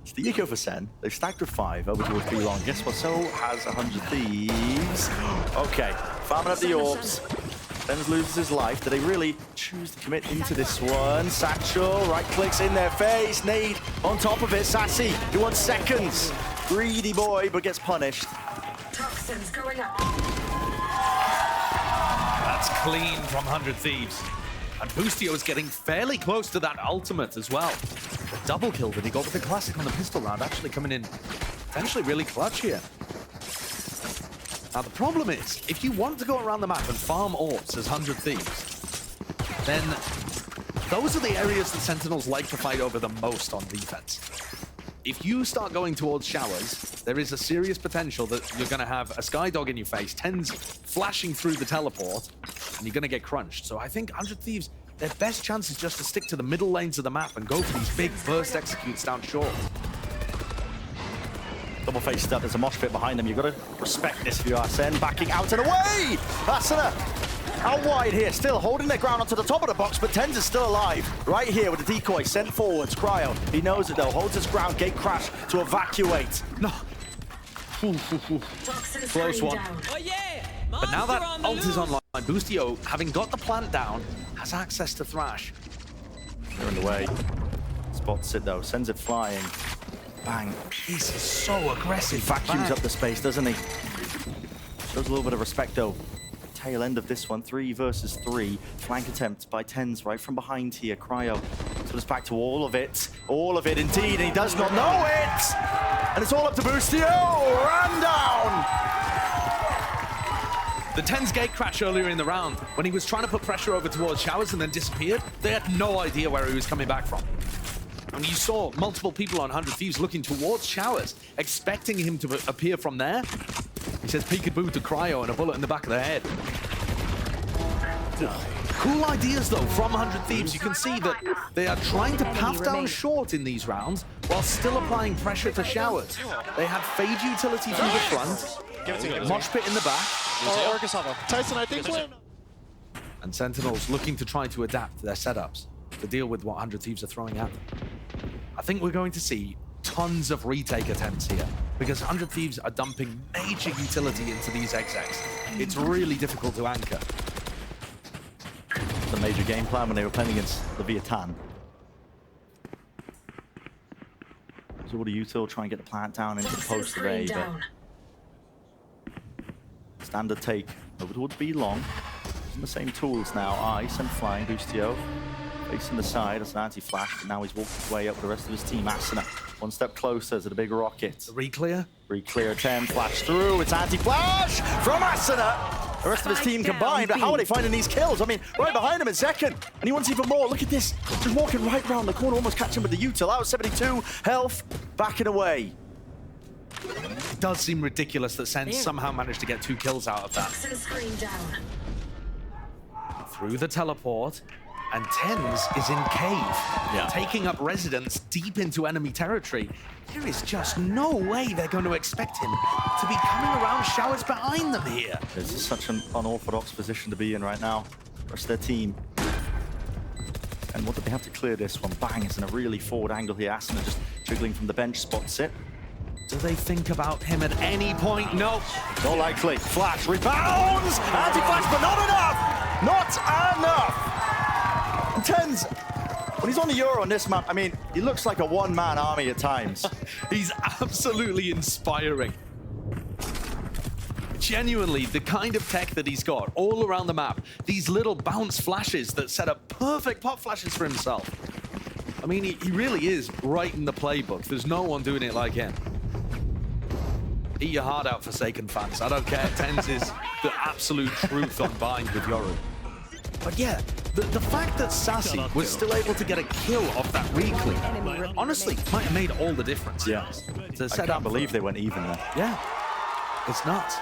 It's the eco for Sen. They've stacked with 5 over towards B-Long. Guess what? So has 100 Thieves. Okay, farming up the orbs. Benz loses his life. Do they really choose to commit into this one? Satchel, right clicks in their face. Nade on top of it. Sassy, he wants seconds. Greedy boy, but gets punished. Toxins going up. That's clean from 100 Thieves. And Boostio is getting fairly close to that ultimate as well. The double kill that he got with the classic on the pistol round actually coming in potentially really clutch here. Now the problem is, if you want to go around the map and farm orbs as 100 Thieves, then those are the areas that Sentinels like to fight over the most on defense. If you start going towards Showers, there is a serious potential that you're going to have a Skydog in your face, Tens flashing through the teleport, and you're going to get crunched. So I think 100 Thieves, their best chance is just to stick to the middle lanes of the map and go for these big burst executes down short. Double faced up, there's a mosh pit behind them. You've got to respect this if you are SEN. Backing out and away! Asuna out wide here, still holding their ground onto the top of the box, but Tens is still alive. Right here with the decoy sent forwards. Cryo, he knows it though, holds his ground, gate crash to evacuate. No. Close one. Oh, yeah. But now that ult is online, Boostio, having got the plant down, has access to Thrash. They're in the way. Spots it though, sends it flying. Bang. This is so aggressive. Vacuums Bang. up the space, doesn't he? Shows a little bit of respect, though. Tail end of this one, 3 versus 3. Flank attempt by TenZ right from behind here. Cryo. So it's back to all of it. All of it, indeed. And he does not know it! And it's all up to Boostio. Ran down! The TenZ gate crash earlier in the round, when he was trying to put pressure over towards Showers and then disappeared, they had no idea where he was coming back from. And you saw multiple people on 100 Thieves looking towards Showers, expecting him to appear from there. He says peekaboo to Cryo and a bullet in the back of the head. Cool ideas, though, from 100 Thieves. You can see that they are trying to path down short in these rounds while still applying pressure to Showers. They had Fade utility through the front, Mosh Pit in the back, Or Orgasava. Tyson, I think win. and Sentinels looking to try to adapt their setups to deal with what 100 Thieves are throwing at them. I think we're going to see tons of retake attempts here because 100 Thieves are dumping major utility into these execs. It's really difficult to anchor. The major game plan when they were playing against the Vietnam. So what do you still try and get the plant down into the post today, but standard take over towards B long. Using the same tools now. Ice and flying. Boostio facing the side as an anti-flash, but now he's walking his way up with the rest of his team. Asuna one step closer to the big rocket. The re-clear. Re-clear 10, flash through. It's anti-flash from Asuna. The rest of his team combined, but how are they finding these kills? I mean, right behind him in second, and he wants even more. Look at this, just walking right round the corner, almost catching with the util. Out 72 health, backing away. It does seem ridiculous that Sen somehow managed to get 2 kills out of that. Through the teleport, and TenZ is in cave, taking up residence deep into enemy territory. There is just no way they're going to expect him to be coming around Showers behind them here. This is such an unorthodox position to be in right now. The rest of their team. And what do they have to clear this one? Bang, it's in a really forward angle here. Asuna just jiggling from the bench, spots it. Do they think about him at any point? No. Not likely. Flash, rebounds! Anti-flash, but not enough! Not enough! And TenZ, when he's on the Euro on this map, I mean, he looks like a one-man army at times. He's absolutely inspiring. Genuinely, the kind of tech that he's got all around the map, these little bounce flashes that set up perfect pop flashes for himself. I mean, he really is right in the playbook. There's no one doing it like him. Eat your heart out, Forsaken fans. I don't care. TenZ is the absolute truth on bind with Yoru. But yeah, the fact that Sassy was still able to get a kill off that re-clear, honestly, might have made all the difference. Yeah. To set I can't up believe they went even there. Yeah, it's nuts.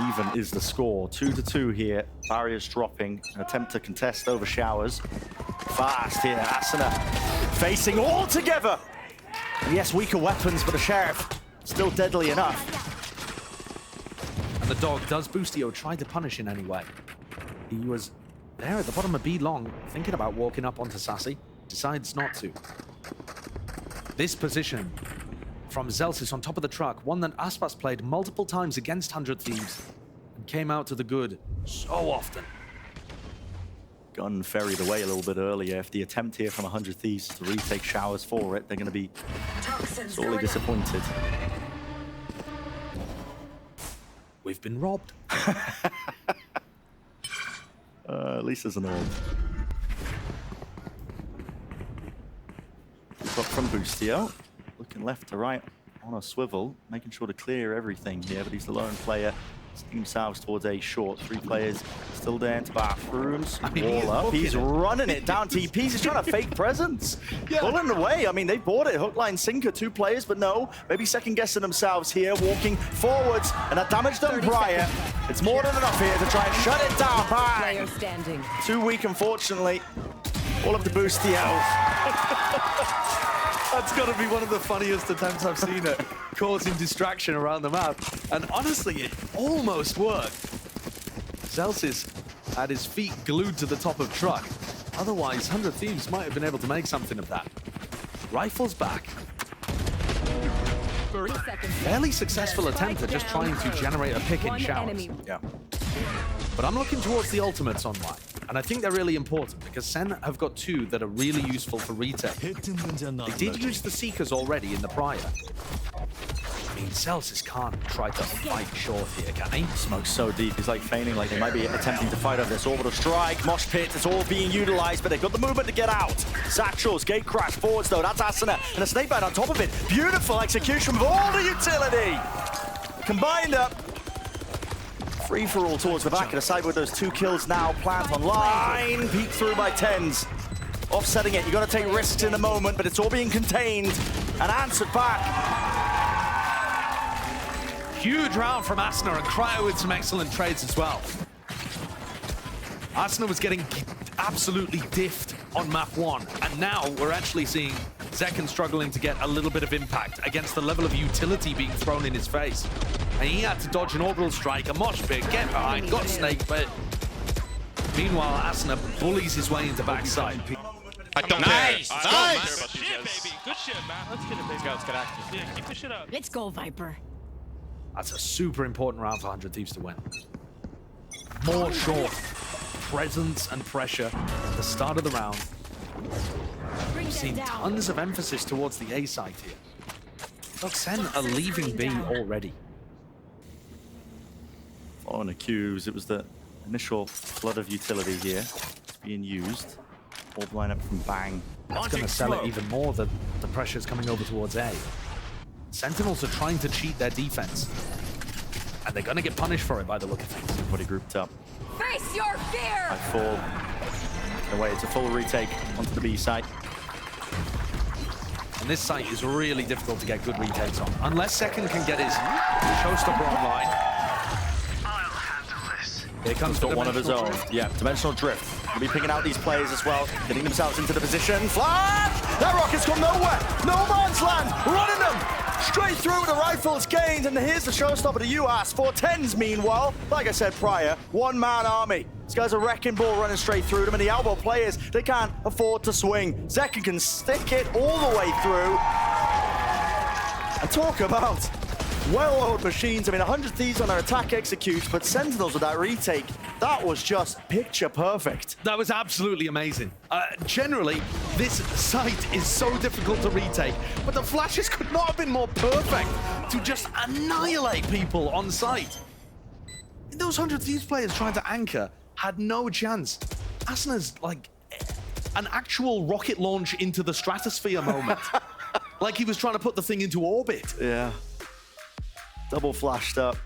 Even is the score. 2-2 here. Barriers dropping. An attempt to contest over Showers. Fast here. Asuna facing all together. And yes, weaker weapons, but the Sheriff still deadly enough. And the dog does Boostio try to punish in any way. He was there at the bottom of B long, thinking about walking up onto Sassy, decides not to. This position from Zelsis on top of the truck, one that Aspas played multiple times against 100 Thieves and came out to the good so often. Gun ferried away a little bit earlier. If the attempt here from 100 Thieves to retake Showers for it, they're going to be sorely disappointed. We've been robbed. At least there's an orb. But from Boostio, looking left to right on a swivel, making sure to clear everything here, but he's the lone player. Setting themselves towards A short. 3 players still there into bathrooms. Wall up. He's running it down TPs. He's trying to fake presence. Pulling away. I mean, they bought it. Hook, line, sinker. 2 players, but no. Maybe second guessing themselves here. Walking forwards. And that damage done prior. It's more than enough here to try and shut it down. Bang! Player standing. Too weak, unfortunately. All up to Boostio. That's got to be one of the funniest attempts I've seen at causing distraction around the map. And honestly, it almost worked. Zelsis had his feet glued to the top of truck. Otherwise, 100 Thieves might have been able to make something of that. Rifles back. Fairly successful attempt at just trying to generate a pick in Showers. Yeah. But I'm looking towards the ultimates online. And I think they're really important because Sen have got two that are really useful for retake. They did use the Seekers already in the prior. I mean, Celsius can't try to fight short here, can he? Smoke's so deep, he's like feigning like they might be attempting to fight over this orbital strike. Mosh pit, it's all being utilized, but they've got the movement to get out. Satchels, gate crash forwards though, that's Asuna, and a snakebite on top of it. Beautiful execution with all the utility. Combined up. Free for all towards the back of the side with those 2 kills now. Plant online, peek through by tens. Offsetting it, you got to take risks in the moment, but it's all being contained and answered back. Huge round from Asuna, and Cryo with some excellent trades as well. Asuna was getting absolutely diffed on map 1, and now we're actually seeing Zekken struggling to get a little bit of impact against the level of utility being thrown in his face. And he had to dodge an orbital strike, a mosh pit, get behind, got snake, but meanwhile Asuna bullies his way into backside. I don't Nice! care. Nice! Good shit, baby. Good shit, man. Let's get it, baby. Let's get active. Yeah, keep this shit up. Let's go, Viper. That's a super important round for 100 Thieves to win. More short presence and pressure at the start of the round. We've seen tons of emphasis towards the A side here. Look, Sen are leaving B already. Following the cues, it was the initial flood of utility here. It's being used. Orb lineup from Bang. That's going to sell it even more that the pressure's coming over towards A. Sentinels are trying to cheat their defense. And they're going to get punished for it by the look of things. Everybody grouped up. Face your fear! By 4. In a way, it's a full retake onto the B side. And this site is really difficult to get good retakes on. Unless Second can get his showstopper online. Here comes Got one of his own. Drift. Yeah, Dimensional Drift. Gonna be picking out these players as well, getting themselves into the position. Flash! That rocket's gone nowhere! No man's land! Running them! Straight through with the rifles gained, and here's the showstopper to you, Ass. 410s, meanwhile, like I said prior, one-man army. This guy's a wrecking ball running straight through them, and the elbow players, they can't afford to swing. Zekken can stick it all the way through. And talk about well-oiled machines. I mean, 100 Thieves on their attack executes, but Sentinels with that retake, that was just picture perfect. That was absolutely amazing. Generally, this site is so difficult to retake, but the flashes could not have been more perfect to just annihilate people on site. Those 100 Thieves players trying to anchor had no chance. Asuna's like an actual rocket launch into the stratosphere moment. Like he was trying to put the thing into orbit. Yeah. Double flashed up.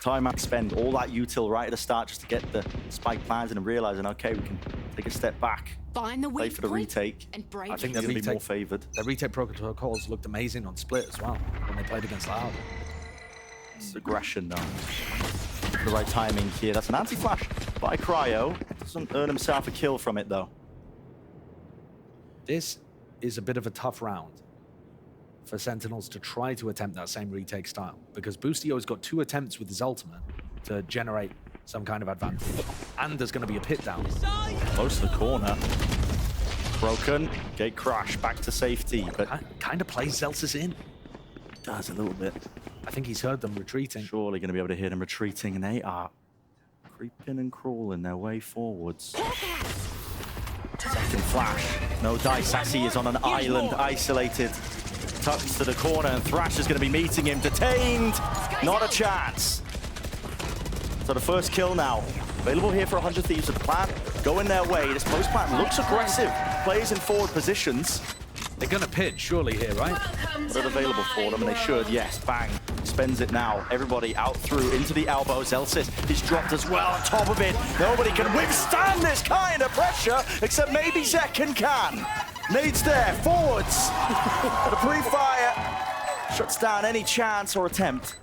Time I spend all that util right at the start just to get the spike plans and realizing, okay, we can take a step back. Find the Play for the retake. and break I think He's the gonna be more retake, favored. the retake protocols looked amazing on Split as well when they played against Loud. It's aggression now. The right timing here. That's an anti-flash by Cryo. Doesn't earn himself a kill from it though. This is a bit of a tough round for Sentinels to try to attempt that same retake style, because Boostio's got 2 attempts with his ultimate to generate some kind of advantage. And there's going to be a pit down. Close to the corner. Broken. Gate crash. Back to safety. But Kind of plays Celsius in. does a little bit. I think he's heard them retreating. Surely going to be able to hear them retreating, and they are creeping and crawling their way forwards. Second flash. No dice. Sassy is on an island, isolated. Tucks to the corner, and Thrash is going to be meeting him. Detained. Not a chance. So the first kill now. Available here for 100 Thieves with the plan going their way. This post plan looks aggressive. Plays in forward positions. They're going to pit, surely, here, right? But it's available for them, and they should. Yes, Bang. Spends it now. Everybody out through into the elbows. Elsis is dropped as well on top of it. Nobody can withstand this kind of pressure, except maybe Zekken can. Nades there, forwards. The pre-fire shuts down any chance or attempt.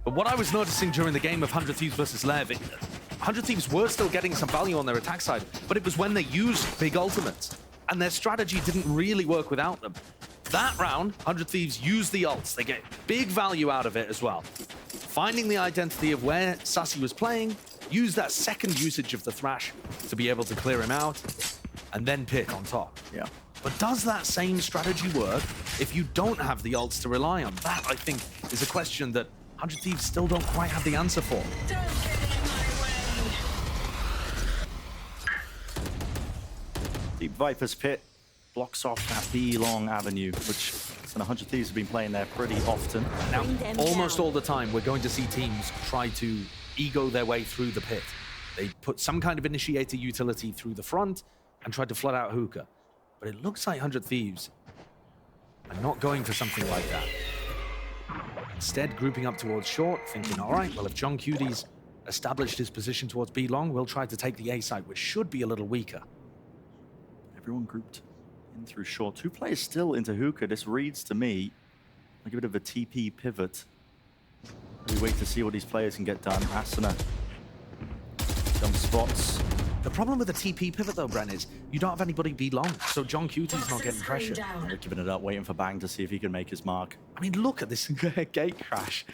But what I was noticing during the game of 100 Thieves versus Lev, 100 Thieves were still getting some value on their attack side, but it was when they used big ultimates, and their strategy didn't really work without them. That round, 100 Thieves used the ults. They get big value out of it as well. Finding the identity of where Sassy was playing, use that second usage of the Thrash to be able to clear him out, and then pit on top. Yeah. But does that same strategy work if you don't have the ults to rely on? That, I think, is a question that 100 Thieves still don't quite have the answer for. Deep Viper's Pit blocks off that B-long avenue, which 100 Thieves have been playing there pretty often. Now, almost all the time, we're going to see teams try to ego their way through the pit. They put some kind of initiator utility through the front and try to flood out hookah. But it looks like 100 Thieves are not going for something like that. Instead, grouping up towards short, thinking, all right, well, if John Cutie's established his position towards B long, we'll try to take the A side, which should be a little weaker. Everyone grouped in through short. 2 players still into hookah. This reads to me like a bit of a TP pivot. We wait to see what these players can get done. Asuna, jump spots. The problem with the TP pivot, though, Bren, is you don't have anybody B long, so John Cutie's not getting pressure. They're giving it up, waiting for Bang to see if he can make his mark. I mean, look at this gate crash.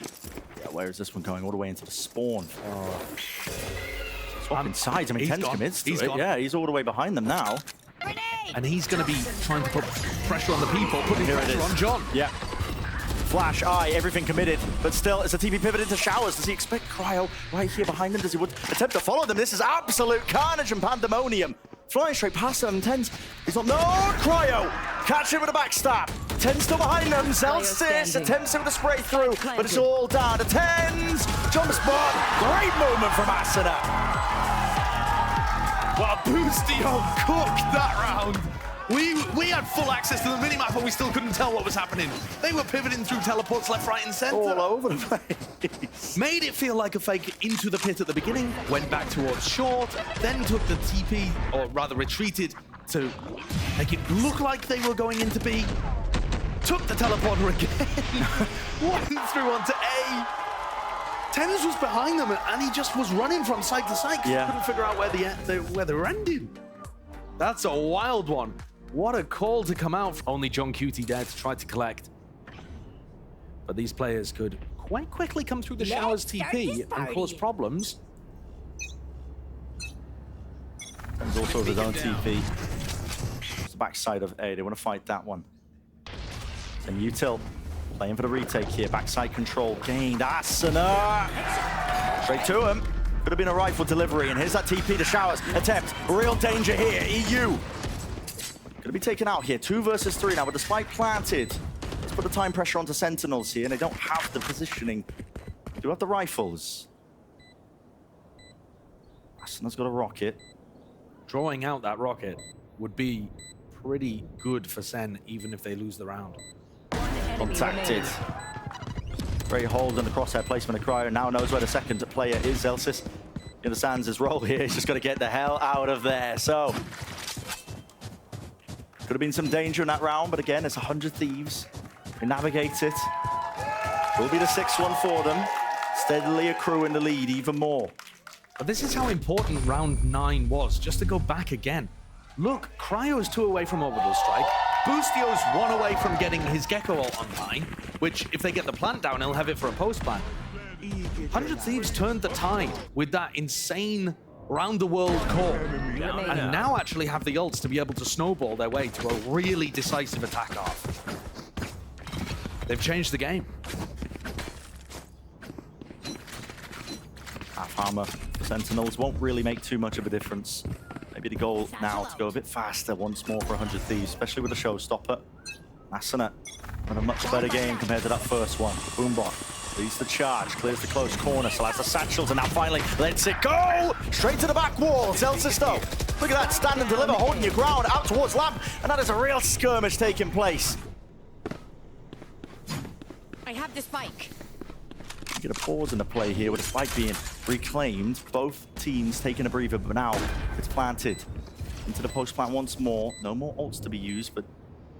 Yeah, where is this one going? All the way into the spawn. Swapping sides. I mean, Tens commits to it. Gone. Yeah, he's all the way behind them now. And he's going to be trying to put pressure on the people, putting pressure on John. Yeah. Flash, eye, everything committed. But still, it's a TP pivot into showers. Does he expect Cryo right here behind him? Does he attempt to follow them? This is absolute carnage and pandemonium. Flying straight past them. Tens. He's not. No! Cryo! Catch him with a backstab. Tens still behind them. Zelsis attempts it with a spray through, but it's all down to Tens. Jump spot. Great movement from Asuna. Well, Boostio cooked that round. We had full access to the minimap, but we still couldn't tell what was happening. They were pivoting through teleports left, right, and center. All over the place. Made it feel like a fake into the pit at the beginning, went back towards short, then took the TP, or rather retreated to make it look like they were going into B. Took the teleporter again, went through onto A. Tens was behind them, and he just was running from side to side because he couldn't figure out where they were ending. That's a wild one. What a call to come out. Only John Cutie dared to try to collect. But these players could quite quickly come through the showers TP and cause problems. There's also his own TP. It's the backside of A. They want to fight that one. And Util playing for the retake here. Backside control gained. Asuna! Straight to him. Could have been a rifle delivery. And here's that TP to showers. Attempt. Real danger here. EU. Gonna be taken out here. 2 versus 3 now with the spike planted. Let's put the time pressure onto Sentinels here. And they don't have the positioning. They do have the rifles. Asuna's got a rocket. Drawing out that rocket would be pretty good for Sen, even if they lose the round. Contacted. Great hold and the crosshair placement of Cryo. Now knows where the second player is. Zelsis understands his role here. He's just got to get the hell out of there. So, could have been some danger in that round, but again, it's 100 Thieves. They navigate it. Will be the 6-1 for them. Steadily accruing the lead even more. But this is how important round 9 was, just to go back again. Look, Cryo's 2 away from orbital strike. Boostio's 1 away from getting his Gecko ult online, which if they get the plant down, he'll have it for a post plant. 100 Thieves turned the tide with that insane round-the-world call. And now actually have the ults to be able to snowball their way to a really decisive attack off. They've changed the game. Half armor. The Sentinels won't really make too much of a difference. Maybe the goal now to go a bit faster once more for 100 Thieves, especially with a showstopper. Asuna on a much better game compared to that first one. Boombot leads the charge, clears the close corner, still has the satchels, and now finally lets it go! Straight to the back wall, Zelsis though. Look at that, stand and deliver, holding your ground out towards Lamp, and that is a real skirmish taking place. I have the spike. Get a pause in the play here with the spike being reclaimed. Both teams taking a breather, but now it's planted into the post plant once more. No more ults to be used, but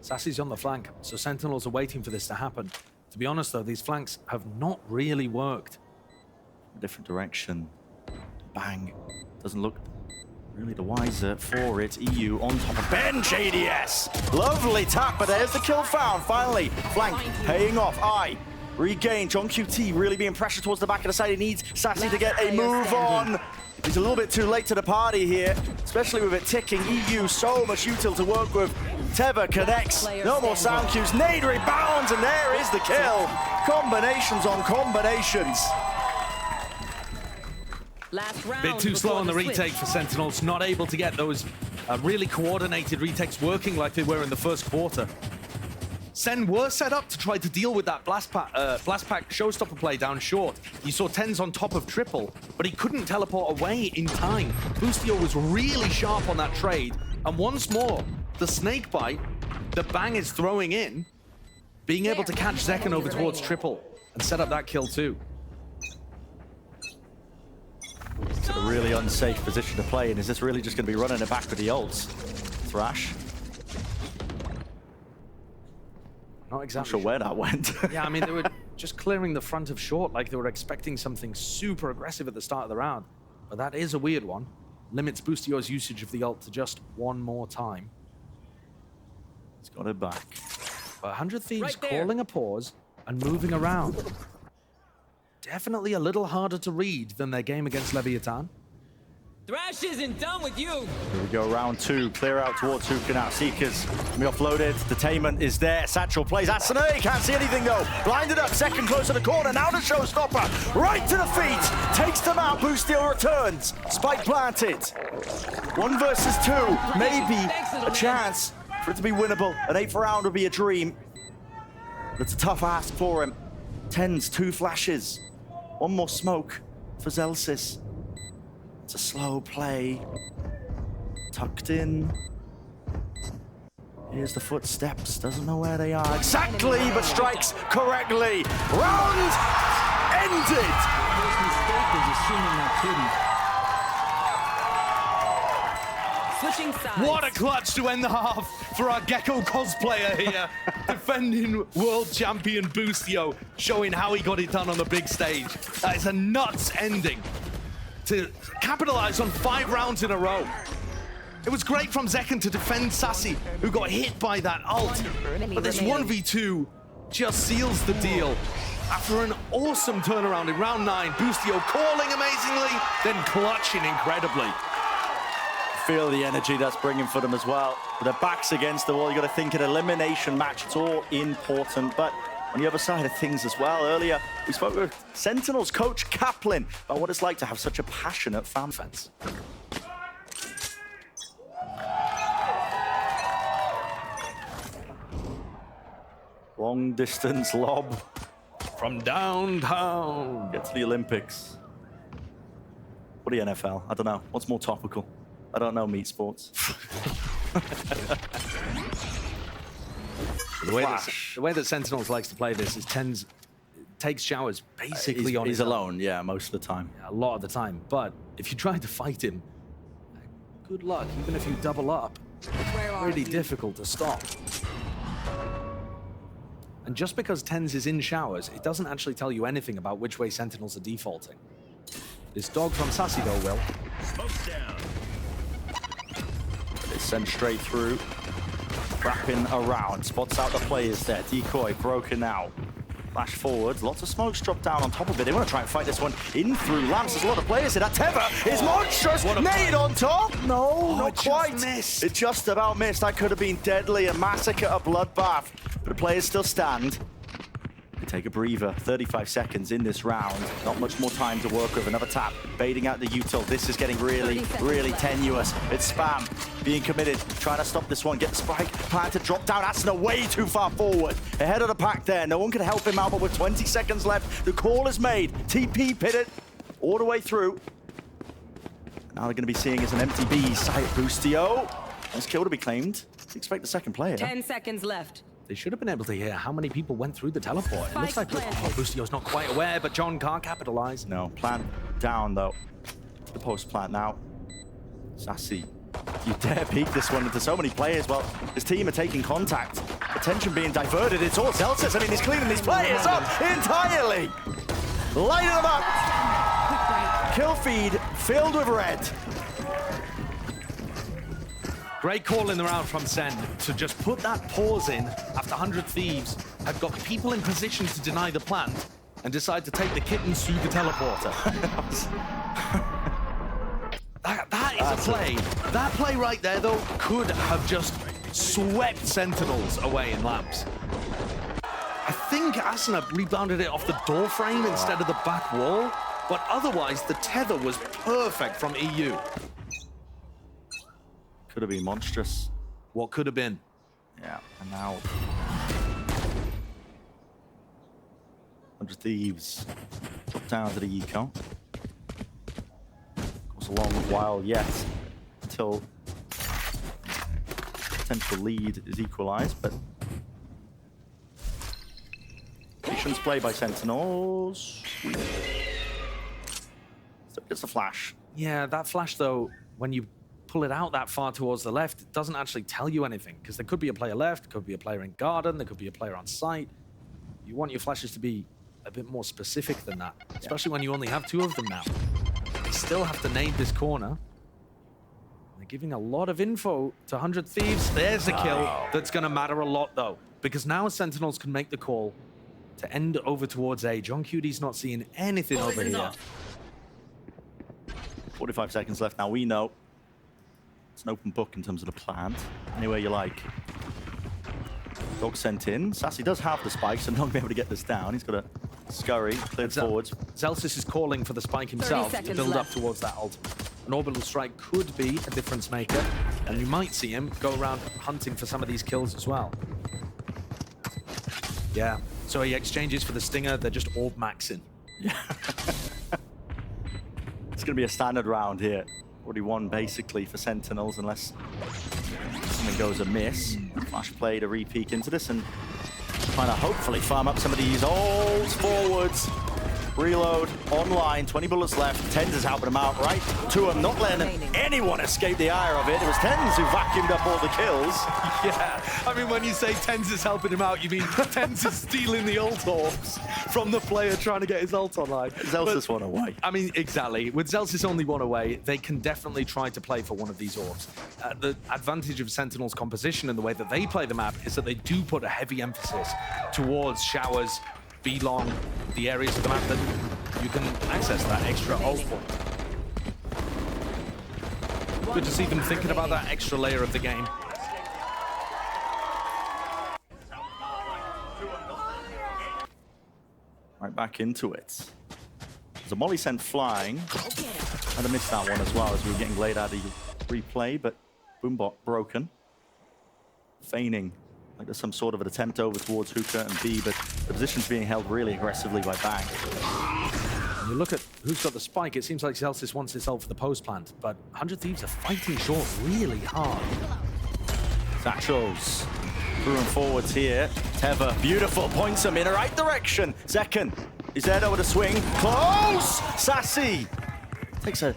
Sassy's on the flank, so Sentinels are waiting for this to happen. To be honest though, these flanks have not really worked. a different direction. Bang. Doesn't look really the wiser for it. EU on top of bench. ADS. Lovely tap, but there's the kill found. Finally, flank paying off. Regain. John QT really being pressured towards the back of the side. He needs Sassy to get a move on. He's a little bit too late to the party here, especially with it ticking. EU, so much util to work with. Teva connects. No more sound cues. Nade rebounds, and there is the kill. Combinations on combinations. Last round. Bit too slow before on the switch. retake for Sentinels, not able to get those really coordinated retakes working like they were in the first quarter. Sen were set up to try to deal with that blast pack showstopper play down short. You saw TenZ on top of triple, but he couldn't teleport away in time. Boostio was really sharp on that trade, and once more, the snake bite that Bang is throwing in, being able to catch Zekken over towards triple and set up that kill too. It's a really unsafe position to play in. Is this really just going to be running it back with the ults? Thrash. Not Not exactly sure where that went. Yeah, I mean, they were just clearing the front of short like they were expecting something super aggressive at the start of the round. But that is a weird one. Limits Boostio's usage of the ult to just one more time. He's got it back. But 100 Thieves Right there. calling a pause and moving around. Definitely a little harder to read than their game against Leviathan. Thrash isn't done with you. Here we go, round two. Clear out towards Hookah now. Seekers can be offloaded. Detainment is there. Satchel plays. Asuna can't see anything though. Blinded up. Second close to the corner. Now the showstopper. Right to the feet. Takes them out. Boostio returns. Spike planted. 1 versus 2. Maybe a chance for it to be winnable. An 8th round would be a dream. But it's a tough ask for him. TenZ, 2 flashes. 1 more smoke for Zelsis. It's a slow play. Tucked in. Here's the footsteps. Doesn't know where they are exactly, but strikes correctly. Round ended. Switching sides. What a clutch to end the half for our Gecko cosplayer here. Defending world champion Boostio, showing how he got it done on the big stage. That is a nuts ending to capitalize on 5 rounds in a row. It was great from Zekken to defend Sassy, who got hit by that ult. But this 1v2 just seals the deal. After an awesome turnaround in round 9, Boostio calling amazingly, then clutching incredibly. Feel the energy that's bringing for them as well. With their backs against the wall, you got to think an elimination match. It's all important, but on the other side of things as well, earlier we spoke with Sentinels coach Kaplan about what it's like to have such a passionate fan fans. Long distance lob From downtown. get to the Olympics. What the NFL? I don't know. What's more topical? I don't know meat sports. The way, Flash. the way that Sentinels likes to play this is TenZ takes showers basically on he's his own. alone, yeah, most of the time. A lot of the time. But if you try to fight him, good luck. Even if you double up, really difficult to stop. And just because TenZ is in showers, it doesn't actually tell you anything about which way Sentinels are defaulting. This dog from Sassy though will. It's sent straight through. Wrapping around. Spots out the players there. Decoy broken out. Flash forward. Lots of smokes dropped down on top of it. They want to try and fight this one in through lamps. There's a lot of players here. That Tether is monstrous. Nade on top. No, not it just quite. missed. It just about missed. That could have been deadly. A massacre, a bloodbath. But the players still stand. They take a breather. 35 seconds in this round. Not much more time to work with. Another tap. Baiting out the util. This is getting really, really tenuous. It's spam. Being committed. Trying to stop this one. Get the spike. Plan to drop down. Asuna way too far forward. Ahead of the pack there. No one can help him out, but with 20 seconds left, the call is made. TP pitted all the way through. Now they're going to be seeing as an empty B site. Boostio. This kill to be claimed. Expect the second player. 10 seconds left. They should have been able to hear how many people went through the teleport. It looks like Boostio's not quite aware, but John can't capitalize. No, plant down though. The post plant now. Sassy, you dare peek this one into so many players. Well, his team are taking contact. Attention being diverted. It's all Celsius. I mean, he's cleaning these players up entirely. Lighting them up. Kill feed filled with red. Great call in the round from Sen to just put that pause in after 100 Thieves had got people in position to deny the plant and decide to take the kittens through the teleporter. that is a play. That play right there, though, could have just swept Sentinels away in lamps. I think Asuna rebounded it off the door frame instead of the back wall, But otherwise, the tether was perfect from EU. Could have been monstrous. What could have been? Yeah, and now 100 Thieves drop down to the eco. Of course, a long while yet until potential lead is equalized, but patience play by Sentinels. So it's a flash. Yeah, that flash, though, when you pull it out that far towards the left, it doesn't actually tell you anything, because there could be a player left, could be a player in garden, there could be a player on site. You want your flashes to be a bit more specific than that, especially when you only have 2 of them now. They still have to nade this corner. They're giving a lot of info to 100 Thieves. There's a kill that's going to matter a lot, though, because now Sentinels can make the call to end over towards A. John Cudy's not seeing anything over here. 45 seconds left now. We know it's an open book in terms of the plant. Anywhere you like. Dog sent in. Sassy does have the spike, so not going to be able to get this down. He's got a scurry, cleared forwards. Zelsis is calling for the spike himself to build up towards that ultimate. An orbital strike could be a difference maker, and you might see him go around hunting for some of these kills as well. Yeah, so he exchanges for the Stinger. They're just orb maxing. Yeah. It's going to be a standard round here. Already won basically for Sentinels unless something goes amiss. Flash play to re-peek into this and trying to hopefully farm up some of these ults forwards. Reload online, 20 bullets left. Tens is helping him out right to him, not letting anyone escape the ire of it. It was Tens who vacuumed up all the kills. Yeah, I mean, when you say Tens is helping him out, you mean Tens is stealing the ult orbs from the player trying to get his ult online. Zelsis one away. I mean, exactly. With Zelsis only 1 away, they can definitely try to play for one of these orbs. The advantage of Sentinel's composition and the way that they play the map is that they do put a heavy emphasis towards showers, be long, the areas of the map that you can access that extra ult point. Good to see them thinking about that extra layer of the game. Right back into it. There's a molly sent flying. I'd have missed that one as well as we were getting laid out of the replay, but Boombot broken. Feigning like there's some sort of an attempt over towards Hookah and B, but the position's being held really aggressively by Bang. When you look at who's got the spike, it seems like Zelsis wants his ult for the post plant, but 100 Thieves are fighting short really hard. Satchels through and forwards here. Teva, beautiful, points him in the right direction. Zekken is there with a swing. Close! Sassy takes a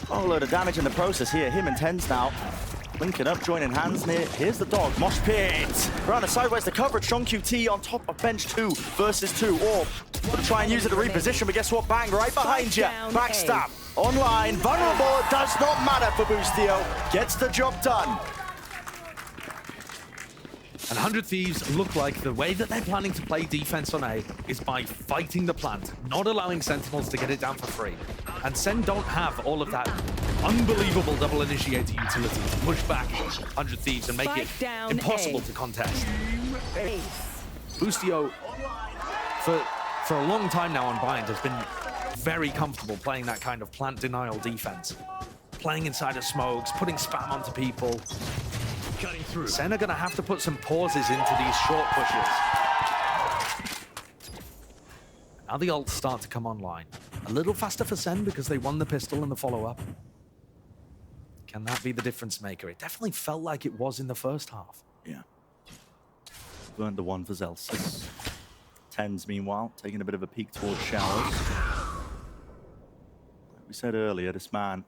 whole load of damage in the process here. Him and Tens now linking up, joining hands near. Here's the dog. Mosh pit. Around the sideways, the coverage. John QT on top of bench 2 versus 2. Or try and use it to reposition, but guess what? Bang, right behind you. Backstab. Online. Vulnerable. It does not matter for Boostio. Gets the job done. And 100 Thieves look like the way that they're planning to play defense on A is by fighting the plant, not allowing Sentinels to get it down for free. And Sen don't have all of that unbelievable double initiator utility to push back 100 Thieves and make it impossible to contest. Boostio, for a long time now on Bind, has been very comfortable playing that kind of plant denial defense. Playing inside of smokes, putting spam onto people. Cutting through. Sen are going to have to put some pauses into these short pushes. Now the ults start to come online. A little faster for Sen because they won the pistol in the follow-up. Can that be the difference maker? It definitely felt like it was in the first half. Yeah. Burned the one for Zelsis. Tens, meanwhile, taking a bit of a peek towards showers. Like we said earlier, this man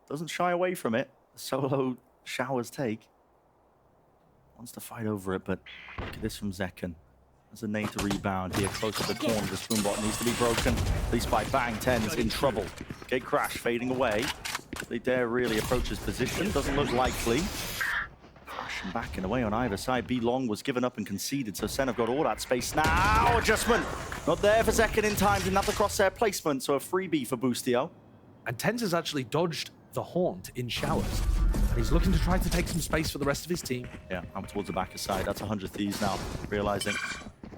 doesn't shy away from it. Solo showers take. Wants to fight over it, but look at this from Zekken. There's a nade to rebound here, close to the corner. The Spoombot needs to be broken, at least by Bang. Tens in trouble. Gate crash fading away. They dare really approach his position. Doesn't look likely. Flashing back and away on either side. B long was given up and conceded, so Sen have got all that space now. Adjustment. Not there for Zekken in time. Didn't have the crosshair placement, so a freebie for Boostio. And Tens has actually dodged the haunt in showers. And he's looking to try to take some space for the rest of his team. Yeah, I'm towards the back side. That's 100 Thieves now, realizing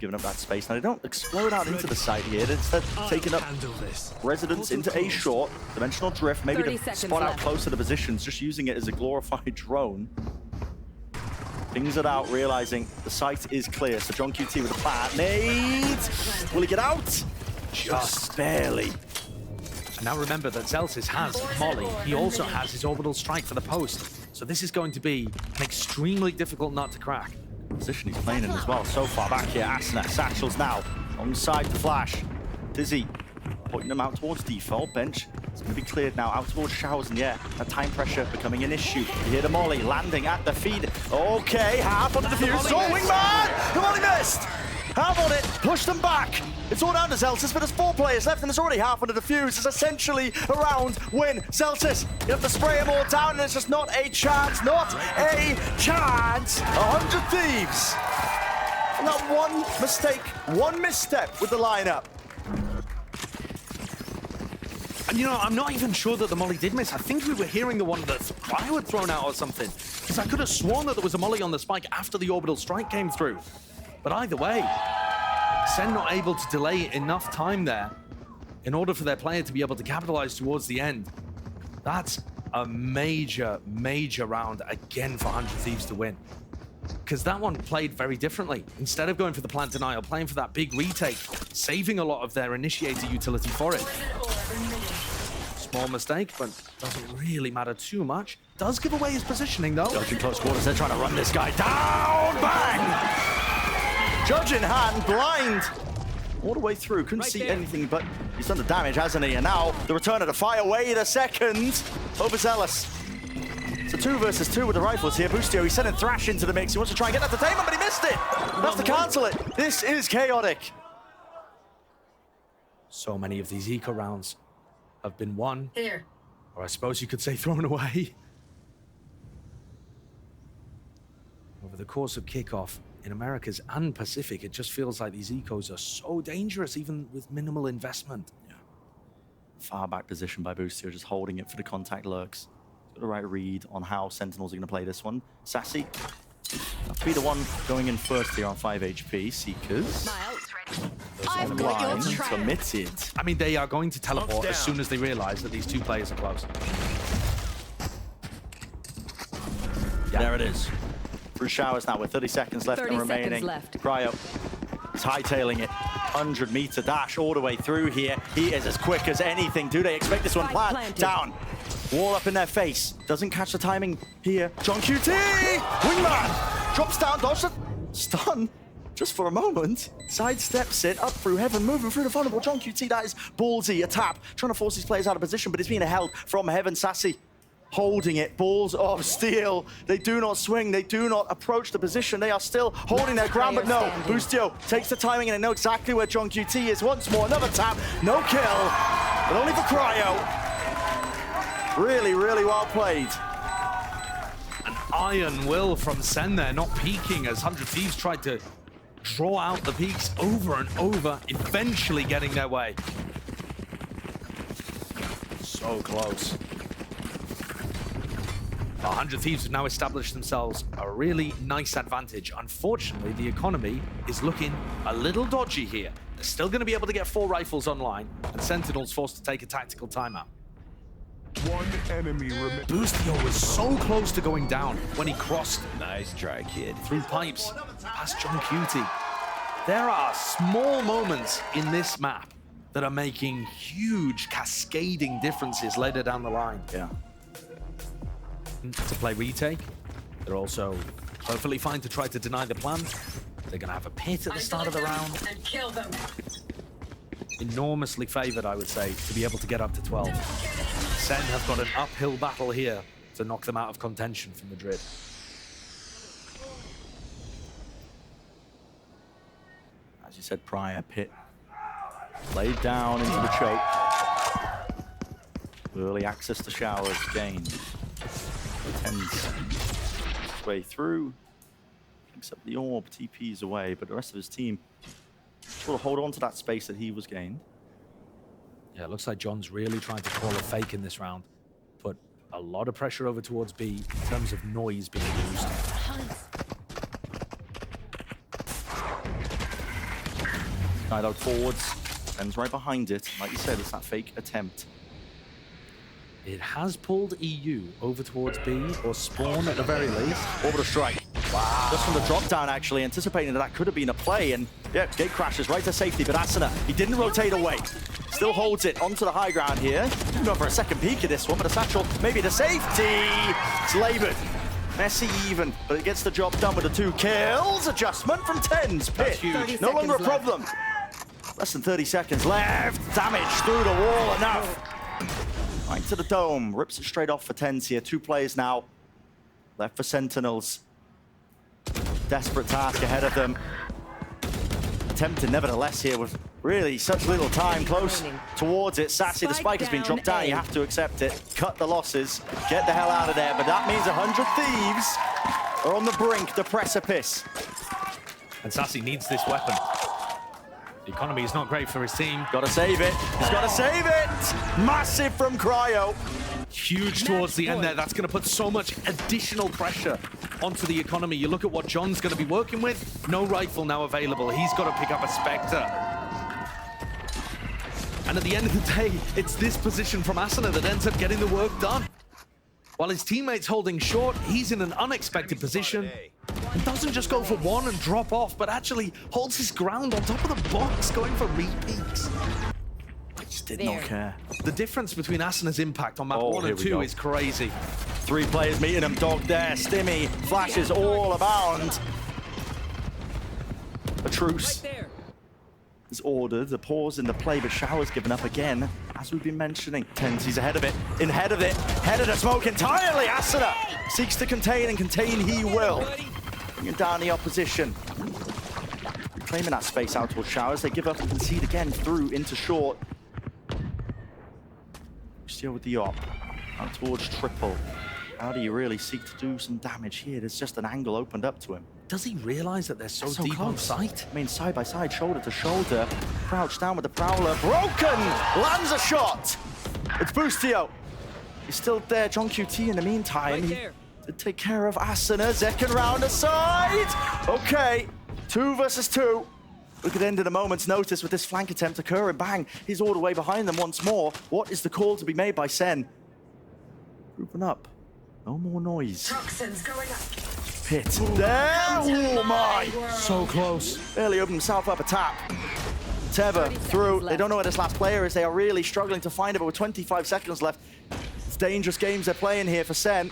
giving up that space. Now they don't explode out into the site here. They're instead taking up residence into A short. Dimensional drift, maybe 30 to seconds spot out left. close to the positions, just using it as a glorified drone. Things it out, realizing the site is clear. So John QT with a plan. Nades! Will he get out? Just barely. And now remember that Zelsis has Molly. He also has his orbital strike for the post. So this is going to be an extremely difficult nut to crack. Position he's playing in as well. So far back here, Asuna, Satchels now. Onside the flash. Dizzy pointing them out towards default. Bench. It's going to be cleared now out towards Showers. And yeah, that time pressure becoming an issue. You hear the Molly landing at the feed. Okay, half on the defuse. Oh, wingman! The Molly missed! Half on it, push them back. It's all down to Zelsis, but there's 4 players left and it's already half on the defuse. It's essentially a round win. Zelsis, you have to spray them all down and it's just not a chance, not a chance. 100 Thieves. And that one mistake, one misstep with the lineup. And you know, I'm not even sure that the Molly did miss. I think we were hearing the one that Cryo had thrown out or something. Because I could have sworn that there was a Molly on the spike after the orbital strike came through. But either way, SEN not able to delay enough time there in order for their player to be able to capitalize towards the end. That's a major, major round again for 100 Thieves to win. Because that one played very differently. Instead of going for the plant denial, playing for that big retake, saving a lot of their initiator utility for it. Small mistake, but doesn't really matter too much. Does give away his positioning though. Judge in close quarters, they're trying to run this guy down. Bang! Judge in hand, blind. All the way through, couldn't see anything, but he's done the damage, hasn't he? And now the return of the fire. Wait a second. Overzealous. It's a 2 versus 2 with the rifles here. Boostio, he's sending Thrash into the mix. He wants to try and get that detainment, but he missed it. That's to cancel it. This is chaotic. So many of these eco rounds have been won, Here. or I suppose you could say thrown away. Over the course of kickoff, in Americas and Pacific, it just feels like these ecos are so dangerous, even with minimal investment. Yeah. Far back position by Boostio, just holding it for the contact lurks. Got the right read on how Sentinels are going to play this one. Sassy, have to be the one going in first here on 5 HP. Seekers. I've got your Blind, trail. committed. I mean, they are going to teleport as soon as they realize that these 2 players are close. There it is. Through Showers now with 30 seconds left 30 and remaining. seconds left. Cryo is hightailing it. 100-meter dash all the way through here. He is as quick as anything. Do they expect this one Spike planned? planted. Down. Wall up in their face. Doesn't catch the timing here. John QT! Wingman! Drops down, dodge the stun. Just for a moment. Sidesteps it up through Heaven, moving through the vulnerable. John QT, that is ballsy. A tap. Trying to force these players out of position, but it's being held from Heaven. Sassy holding it. Balls of steel. They do not swing. They do not approach the position. They are still holding their ground, but no. Boostio takes the timing and they know exactly where John QT is. Once more, another tap. No kill, but only for Cryo. Really, really well played. An iron will from SEN there, not peeking as 100 Thieves tried to draw out the peaks over and over, eventually getting their way. So close. 100 Thieves have now established themselves a really nice advantage. Unfortunately, the economy is looking a little dodgy here. They're still going to be able to get 4 rifles online, and Sentinels forced to take a tactical timeout. One enemy remains. Boostio was so close to going down when he crossed Nice try, kid. through pipes past John QT. There are small moments in this map that are making huge cascading differences later down the line. Yeah. To play retake, they're also perfectly fine to try to deny the plan. They're going to have a pit at the start of the round. And kill them. Enormously favored, I would say, to be able to get up to 12. SEN have got an uphill battle here to knock them out of contention from Madrid. As you said prior, pit laid down into the choke. Early access to Showers gained. Tends his way through. Picks up the orb, TP's away, but the rest of his team sort of hold on to that space that he was gained. Yeah, it looks like John's really trying to call a fake in this round. Put a lot of pressure over towards B in terms of noise being used. Side out forwards. Ben's right behind it. Like you said, it's that fake attempt. It has pulled EU over towards B, or Spawn at the very least. Orbital strike. Wow. Just from the drop down, actually, anticipating that could have been a play. And yeah, gate crashes right to safety, but Asuna, he didn't rotate away. Still holds it onto the high ground here. Going for a second peek at this one, but a satchel, maybe the safety. It's labored. Messy even, but it gets the job done with the 2 kills. Adjustment from Tens. Pit. Huge. No longer a problem. Less than 30 seconds left. Damage through the wall, enough. Right to the dome. Rips it straight off for Tens here. 2 players now left for Sentinels. Desperate task ahead of them. Attempted nevertheless here with really such little time close towards it. Sassy, the spike has been dropped down. You have to accept it. Cut the losses. Get the hell out of there. But that means 100 Thieves are on the brink, the precipice. And Sassy needs this weapon. The economy is not great for his team. Gotta save it. He's gotta save it. Massive from Cryo. Huge towards the end there. That's going to put so much additional pressure onto the economy. You look at what John's going to be working with. No rifle now available. He's got to pick up a Spectre. And at the end of the day, it's this position from Asuna that ends up getting the work done. While his teammate's holding short, he's in an unexpected position. And doesn't just go for one and drop off, but actually holds his ground on top of the box, going for repeats. Just did not care. The difference between Asuna's impact on map 1 here and we 2 go. is crazy. 3 players meeting him. Dog there. Stimmy. Flashes all abound. A truce is ordered. The pause in the play, but Shower's given up again, as we've been mentioning. Tens, he's ahead of it. Ahead of the smoke entirely. Asuna seeks to contain, and contain he will. Bringing down the opposition. Reclaiming that space out towards Showers. They give up and concede again through into short. Still with the op. Out towards triple. How do you really seek to do some damage here? There's just an angle opened up to him. Does he realize that they're so deep on sight? I mean, side by side, shoulder to shoulder. Crouched down with the Prowler. Broken! Lands a shot! It's Boostio. He's still there. John QT in the meantime. He did take care of Asuna. Second round aside. Okay. 2 versus 2. Look at the end of the moment's notice with this flank attempt occurring. Bang. He's all the way behind them once more. What is the call to be made by Sen? Grouping up. No more noise. Toxins going up. Pit. There! Oh my! So close. Barely opened himself up a tap. Teva through. They don't know where this last player is. They are really struggling to find it, but with 25 seconds left, it's dangerous games they're playing here for Sen.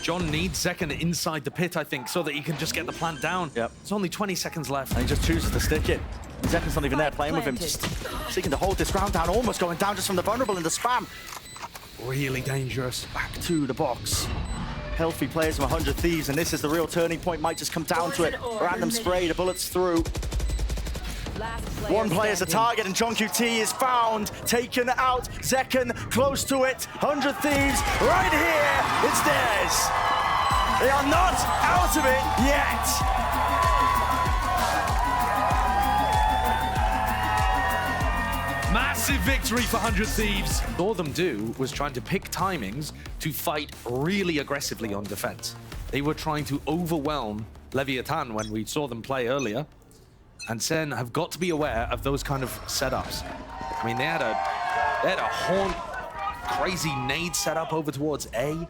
John needs second inside the pit, I think, so that he can just get the plant down. Yep. It's only 20 seconds left. And he just chooses to stick it. Zeken's not even there playing with him, just seeking to hold this ground down, almost going down just from the vulnerable in the spam. Really dangerous. Back to the box. Healthy players from 100 Thieves, and this is the real turning point. Might just come down to it. Random spray, the bullets through. One player's a target, and John QT is found, taken out. Zeken close to it. 100 Thieves right here. It's theirs. They are not out of it yet. Massive victory for 100 Thieves. All them do was trying to pick timings to fight really aggressively on defense. They were trying to overwhelm Leviathan when we saw them play earlier. And Sen have got to be aware of those kind of setups. I mean, they had a haunt, crazy nade setup over towards A.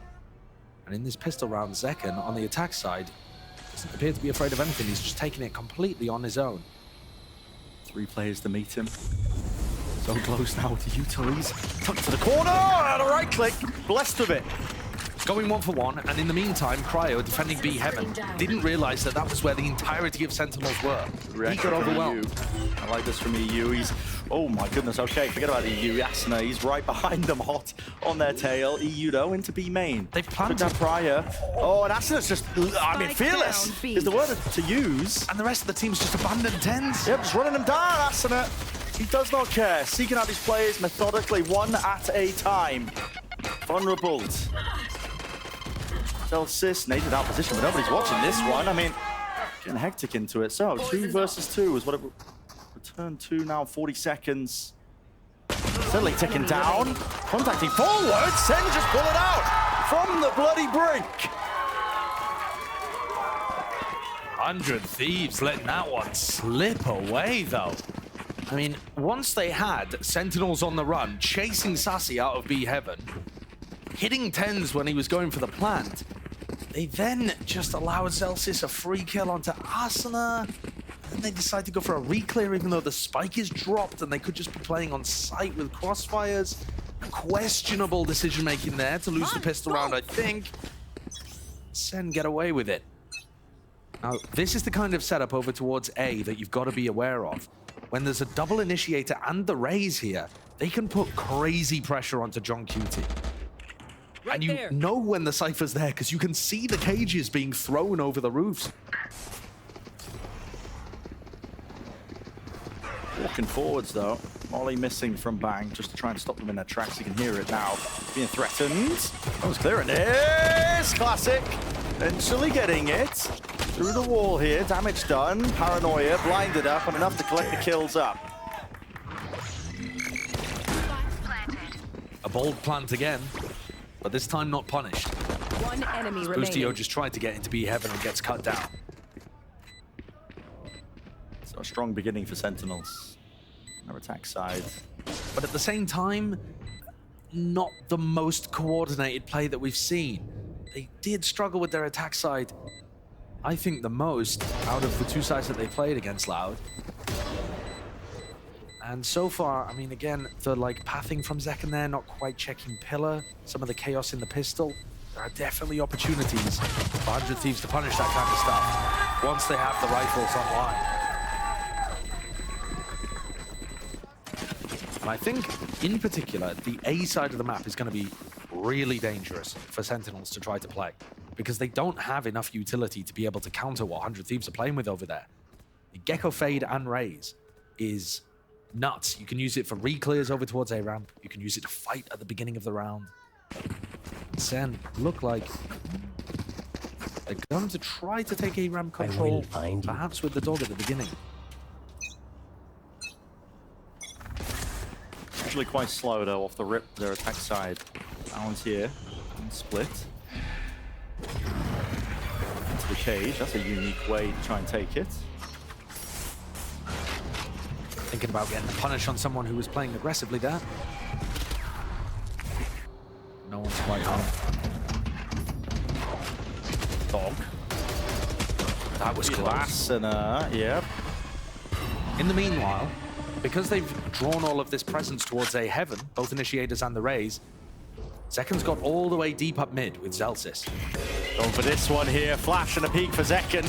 And in this pistol round, Zeken on the attack side doesn't appear to be afraid of anything. He's just taking it completely on his own. 3 players to meet him. So close now to Utilities. Tucked to the corner, and a right click. Blessed with it. Going 1-for-1, and in the meantime, Cryo, defending B Heaven, didn't realize that that was where the entirety of Sentinels were. He got overwhelmed. I like this from EU. He's, oh my goodness, okay, forget about EU. Asuna, he's right behind them, hot on their tail. EU, though, into B main. They've planted. Took that prior. Oh, and Asuna's just, I mean, fearless is the word to use. And the rest of the team's just abandoned Tens. Yep, just running them down, Asuna. He does not care. Seeking out these players methodically, one at a time. Vulnerable. Celsius, native out position, but nobody's watching this one. I mean, getting hectic into it. So, 2 versus 2 is what it returned to now, 40 seconds. Suddenly ticking down. Contacting forward. Sen just pull it out from the bloody brink. 100 Thieves letting that one slip away, though. I mean, once they had Sentinels on the run, chasing Sassy out of B Heaven, hitting 10s when he was going for the plant, they then just allowed Zelsis a free kill onto Asuna, and they decide to go for a reclear even though the spike is dropped and they could just be playing on site with crossfires. Questionable decision-making there to lose the pistol round, I think. SEN get away with it. Now, this is the kind of setup over towards A that you've got to be aware of. When there's a double initiator and the raise here, they can put crazy pressure onto John QT. And you know when the Cypher's there because you can see the cages being thrown over the roofs. Walking forwards though. Molly missing from Bang just to try and stop them in their tracks. You can hear it now. Being threatened. That was clear, and it's classic. Eventually getting it through the wall here. Damage done. Paranoia blinded up and enough to collect the kills up. A bold plant again, but this time not punished. One enemy Boostio remaining. just tried to get into B Heaven and gets cut down. So a strong beginning for Sentinels. Their attack side. But at the same time, not the most coordinated play that we've seen. They did struggle with their attack side, I think, the most out of the two sides that they played against Loud. And so far, I mean, again, the pathing from Zekken there, not quite checking Pillar, some of the chaos in the pistol. There are definitely opportunities for 100 Thieves to punish that kind of stuff once they have the rifles online. And I think, in particular, the A side of the map is going to be really dangerous for Sentinels to try to play because they don't have enough utility to be able to counter what 100 Thieves are playing with over there. The Gecko Fade and Raise is nuts. You can use it for re-clears over towards A ramp. You can use it to fight at the beginning of the round. SEN look like they're going to try to take A ramp control, perhaps with the dog at the beginning. Usually quite slow though off the rip, their attack side. Balance here and split. Into the cage, that's a unique way to try and take it. Thinking about getting a punish on someone who was playing aggressively there. No one's quite home. Dog. That was close. And yeah. In the meanwhile, because they've drawn all of this presence towards A Heaven, both initiators and the Rays, Zekken's got all the way deep up mid with Zelsis. Going for this one here, flash and a peek for Zekken.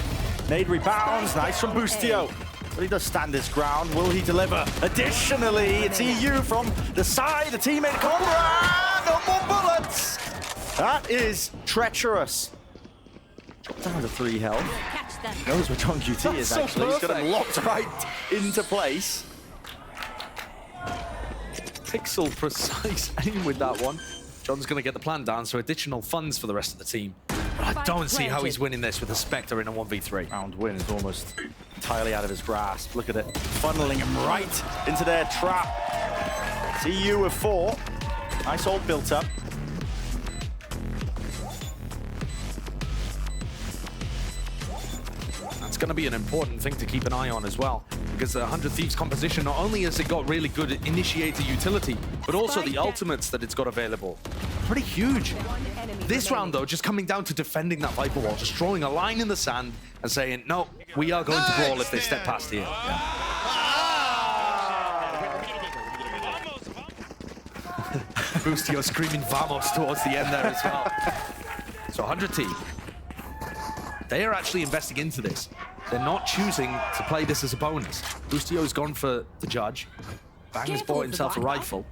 Nade rebounds, nice from Boostio. But he does stand his ground, will he deliver? Additionally, it's EU from the side, the teammate Conrad, no more bullets! That is treacherous. Drop down to 3 health. Catch them. Knows where John QT is so actually. He's got him perfect. locked right into place. Pixel precise aim with that one. John's going to get the plan down, so additional funds for the rest of the team. But I don't see how he's winning this with a Spectre in a 1v3. Round win is almost entirely out of his grasp. Look at it, funneling him right into their trap. It's EU with 4. Nice ult built up. That's going to be an important thing to keep an eye on as well, because the 100 Thieves composition, not only has it got really good initiator utility, but also the ultimates that it's got available. Pretty huge. This round, though, just coming down to defending that Viper wall, just drawing a line in the sand and saying, no, we are going to brawl if they step past here. Boostio screaming Vamos towards the end there as well. So 100 T, they are actually investing into this. They're not choosing to play this as a bonus. Boostio's gone for the judge. Bang has bought himself a rifle.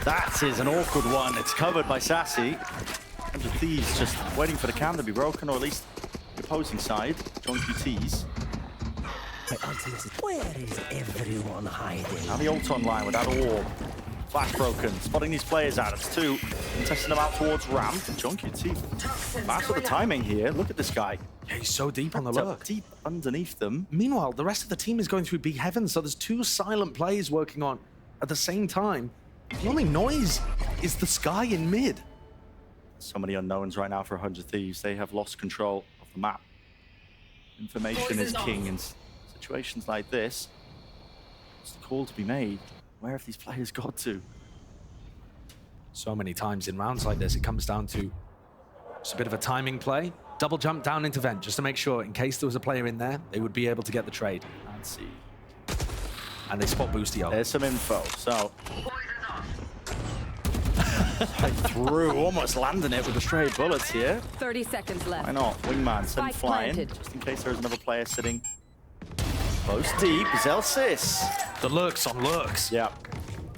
That is an awkward one. It's covered by Sassy. 100 Thieves just waiting for the cam to be broken, or at least the opposing side, John QT's. Where is everyone hiding? Now the ult online without a wall. Flash broken, spotting these players out. It's 2, and testing them out towards ramp. John QT, fast with the timing here. Look at this guy. Yeah, he's so deep on the lurk. Deep underneath them. Meanwhile, the rest of the team is going through B Heaven, so there's 2 silent plays working on at the same time. The only noise is the sky in mid. So many unknowns right now for 100 Thieves. They have lost control of the map. Information is king in situations like this. It's the call to be made. Where have these players got to? So many times in rounds like this, it comes down to just a bit of a timing play. Double jump down into vent just to make sure, in case there was a player in there, they would be able to get the trade. Let's see. And they spot Boostio. There's some info. So right through, almost landing it with the stray bullets here. 30 seconds left. Why not? Wingman sent Spike flying, planted. just in case there's another player sitting close deep. Zelsis. The lurks on lurks. Yeah.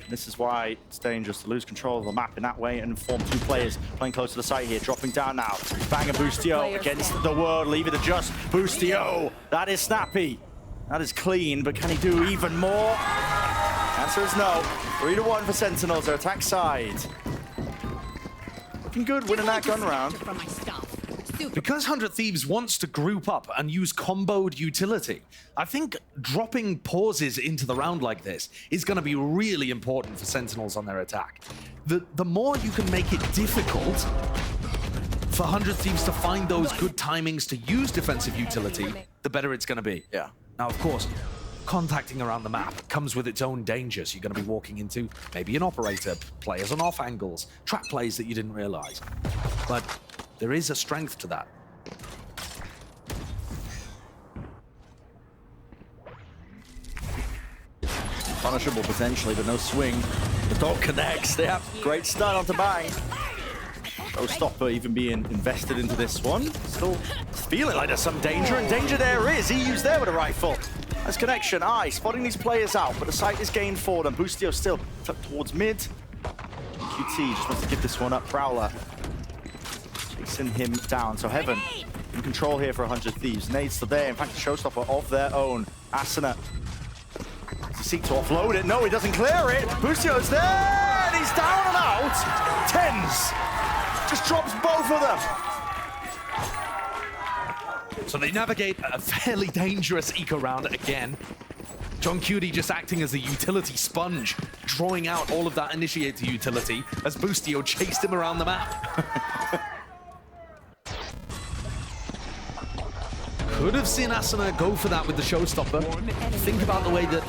This is why it's dangerous to lose control of the map in that way and inform two players playing close to the site here. Dropping down now. Bang and Boostio Player against stand. the world. Leave it to just Boostio. That is snappy. That is clean, but can he do even more? Answer is no. 3-1 for Sentinels, their attack side. Looking good winning that gun round. From my stuff. Because 100 Thieves wants to group up and use comboed utility, I think dropping pauses into the round like this is going to be really important for Sentinels on their attack. The more you can make it difficult for 100 Thieves to find those good timings to use defensive utility, the better it's going to be. Yeah. Now, of course, contacting around the map comes with its own dangers. You're going to be walking into maybe an operator, players on off angles, trap plays that you didn't realize. But there is a strength to that. Punishable potentially, but no swing. The dog connects. They have great start onto Bang. No stopper even being invested into this one. Still feeling like there's some danger, and danger there is. He used there with a rifle. Nice connection. Spotting these players out, but the site is gained for them. Boostio still tucked towards mid. QT just wants to give this one up. Prowler chasing him down. So Heaven in control here for 100 Thieves. Nade's still there. In fact, a showstopper of their own. Asuna seek to offload it. No, he doesn't clear it. Boostio's there, and he's down and out. Tens just drops both of them. So they navigate a fairly dangerous eco round again. John Cutie just acting as a utility sponge, drawing out all of that initiator utility as Boostio chased him around the map. Could have seen Asuna go for that with the showstopper. Think about the way that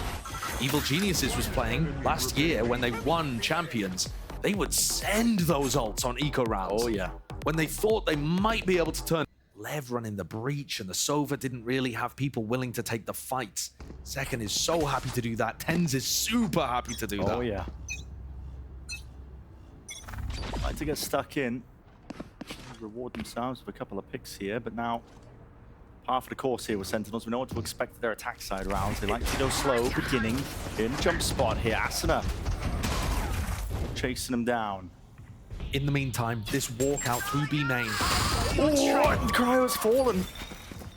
Evil Geniuses was playing last year when they won Champions. They would send those ults on eco rounds. Oh, yeah. When they thought they might be able to turn. Lev running the breach, and the Sova didn't really have people willing to take the fights. Second is so happy to do that. Tens is super happy to do that. Oh, yeah. Like to get stuck in. Reward themselves with a couple of picks here, but now half of the course here with Sentinels. We know what to expect their attack side rounds. They like to go slow, beginning in jump spot here. Asuna chasing them down. In the meantime, this walkout through B main. Oh, and Cryo's fallen.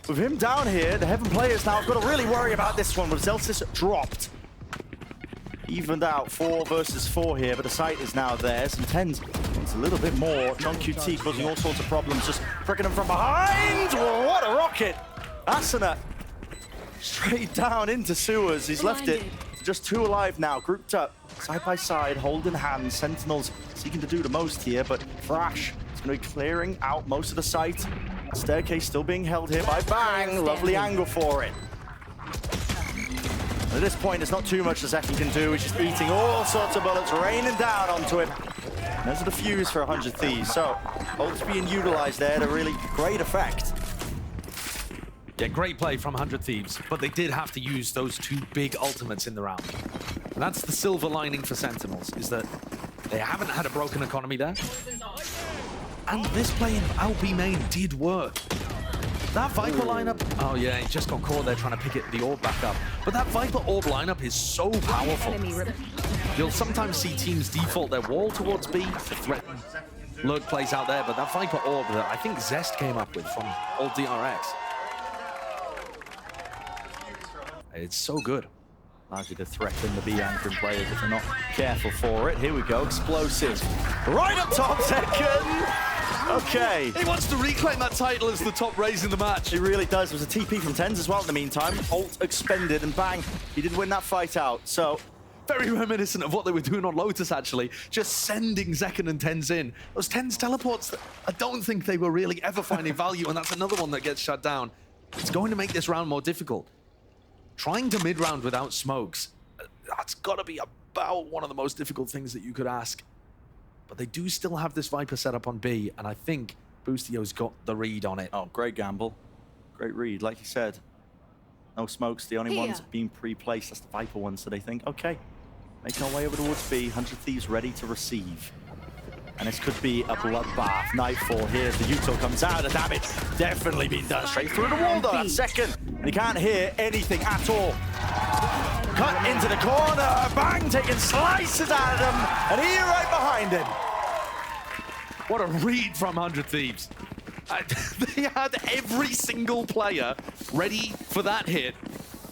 With him down here, the Heaven players now have got to really worry about this one with Zelsis dropped. Evened out 4 versus 4 here, but the site is now theirs. And Tens wants a little bit more. John QT causing all sorts of problems, just pricking him from behind. Whoa, what a rocket. Asuna straight down into sewers. He's left it. Just 2 alive now, grouped up, side by side, holding hands. Sentinels seeking to do the most here, but Thrash is going to be clearing out most of the site. Staircase still being held here by Bang. Lovely angle for it. At this point, there's not too much the Zeki can do. He's just eating all sorts of bullets, raining down onto him. And there's the fuse for 100 Thieves. So, ults being utilized there to really great effect. Yeah, great play from 100 Thieves, but they did have to use those 2 big ultimates in the round. And that's the silver lining for Sentinels, is that they haven't had a broken economy there. And this play in LB main did work. That Viper lineup, oh yeah, he just got caught there trying to pick the orb back up. But that Viper orb lineup is so powerful. You'll sometimes see teams default their wall towards B to threaten lurk plays out there, but that Viper orb that I think Zest came up with from old DRX. It's so good. Largely to threaten the B anchoring players if they're not careful for it. Here we go, explosive. Right up top, second. Okay. He wants to reclaim that title as the top raise in the match. He really does. There was a TP from Tens as well in the meantime. Ult expended and bang, he did win that fight out. So Very reminiscent of what they were doing on Lotus, actually. Just sending Zekken and Tens in. Those Tens teleports, I don't think they were really ever finding value, and that's another one that gets shut down. It's going to make this round more difficult. Trying to mid-round without smokes, that's got to be about one of the most difficult things that you could ask. But they do still have this Viper set up on B, and I think Boostio's got the read on it. Oh, great gamble. Great read, like you said. No smokes, the only ones being pre-placed. That's the Viper ones, so they think, okay, making our way over towards B, 100 Thieves ready to receive. And this could be a bloodbath. Nightfall, here's the Yuto comes out, the damage definitely being done straight through the wall though, that second. And he can't hear anything at all. Cut into the corner, bang, taking slices out of them, and he right behind him. What a read from 100 Thieves. They had every single player ready for that hit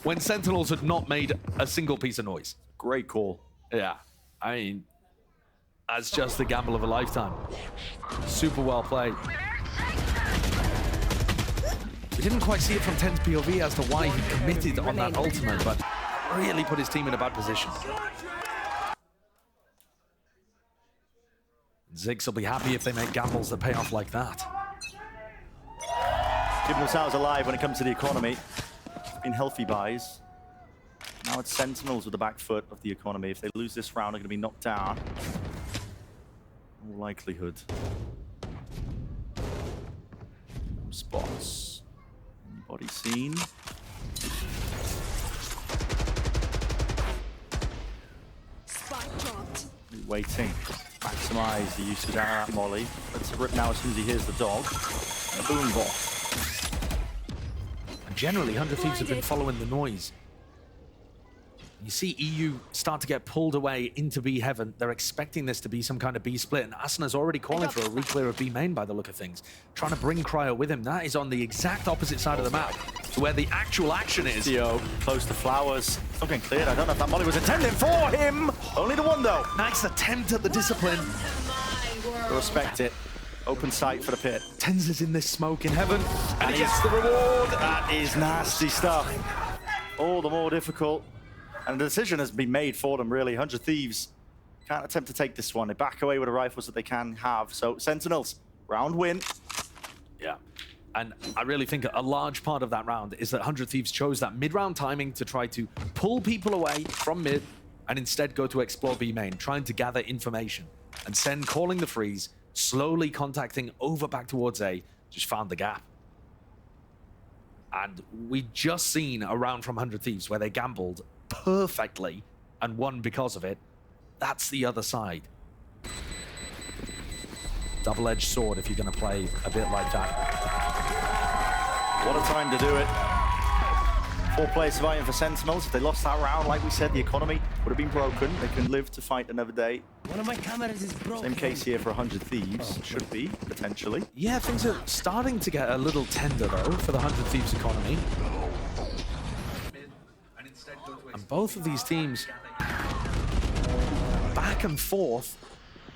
when Sentinels had not made a single piece of noise. Great call. Yeah, I mean, that's just the gamble of a lifetime. Super well played. We didn't quite see it from Ten's POV as to why he committed on that ultimate, but really put his team in a bad position. Ziggs will be happy if they make gambles that pay off like that. Keeping themselves alive when it comes to the economy. In healthy buys. Now it's Sentinels with the back foot of the economy. If they lose this round, they're going to be knocked down. No likelihood. No spots. Anybody seen? Spike dropped. Waiting. Maximize the usage of that molly. Let's rip now as soon as he hears the dog. And a boom ball. Generally, 100 Thieves have been following the noise. You see EU start to get pulled away into B heaven. They're expecting this to be some kind of B split, and Asana's already calling for a reclear of B main by the look of things. Trying to bring Cryo with him. That is on the exact opposite side of the map to where the actual action is. Theo close to Flowers. It's not getting cleared. I don't know if that molly was intended for him. Only the one though. Nice attempt at the discipline. I respect it. Open sight for the pit. Tens is in this smoke in heaven, and he gets the reward. That is nasty stuff. All the more difficult. And the decision has been made for them, really. 100 Thieves can't attempt to take this one. They back away with the rifles that they can have. So, Sentinels, round win. Yeah. And I really think a large part of that round is that 100 Thieves chose that mid-round timing to try to pull people away from mid and instead go to explore B main, trying to gather information. And Sen calling the freeze, slowly contacting over back towards A, just found the gap. And we just seen a round from 100 Thieves where they gambled perfectly and won because of it. That's the other side. Double-edged sword if you're going to play a bit like that. What a time to do it. 4 players surviving for Sentinels. If they lost that round, like we said, the economy would have been broken. They can live to fight another day. One of my cameras is broken. Same case here for 100 Thieves. Should be, potentially. Yeah, things are starting to get a little tender, though, for the 100 Thieves economy. And both of these teams, back and forth,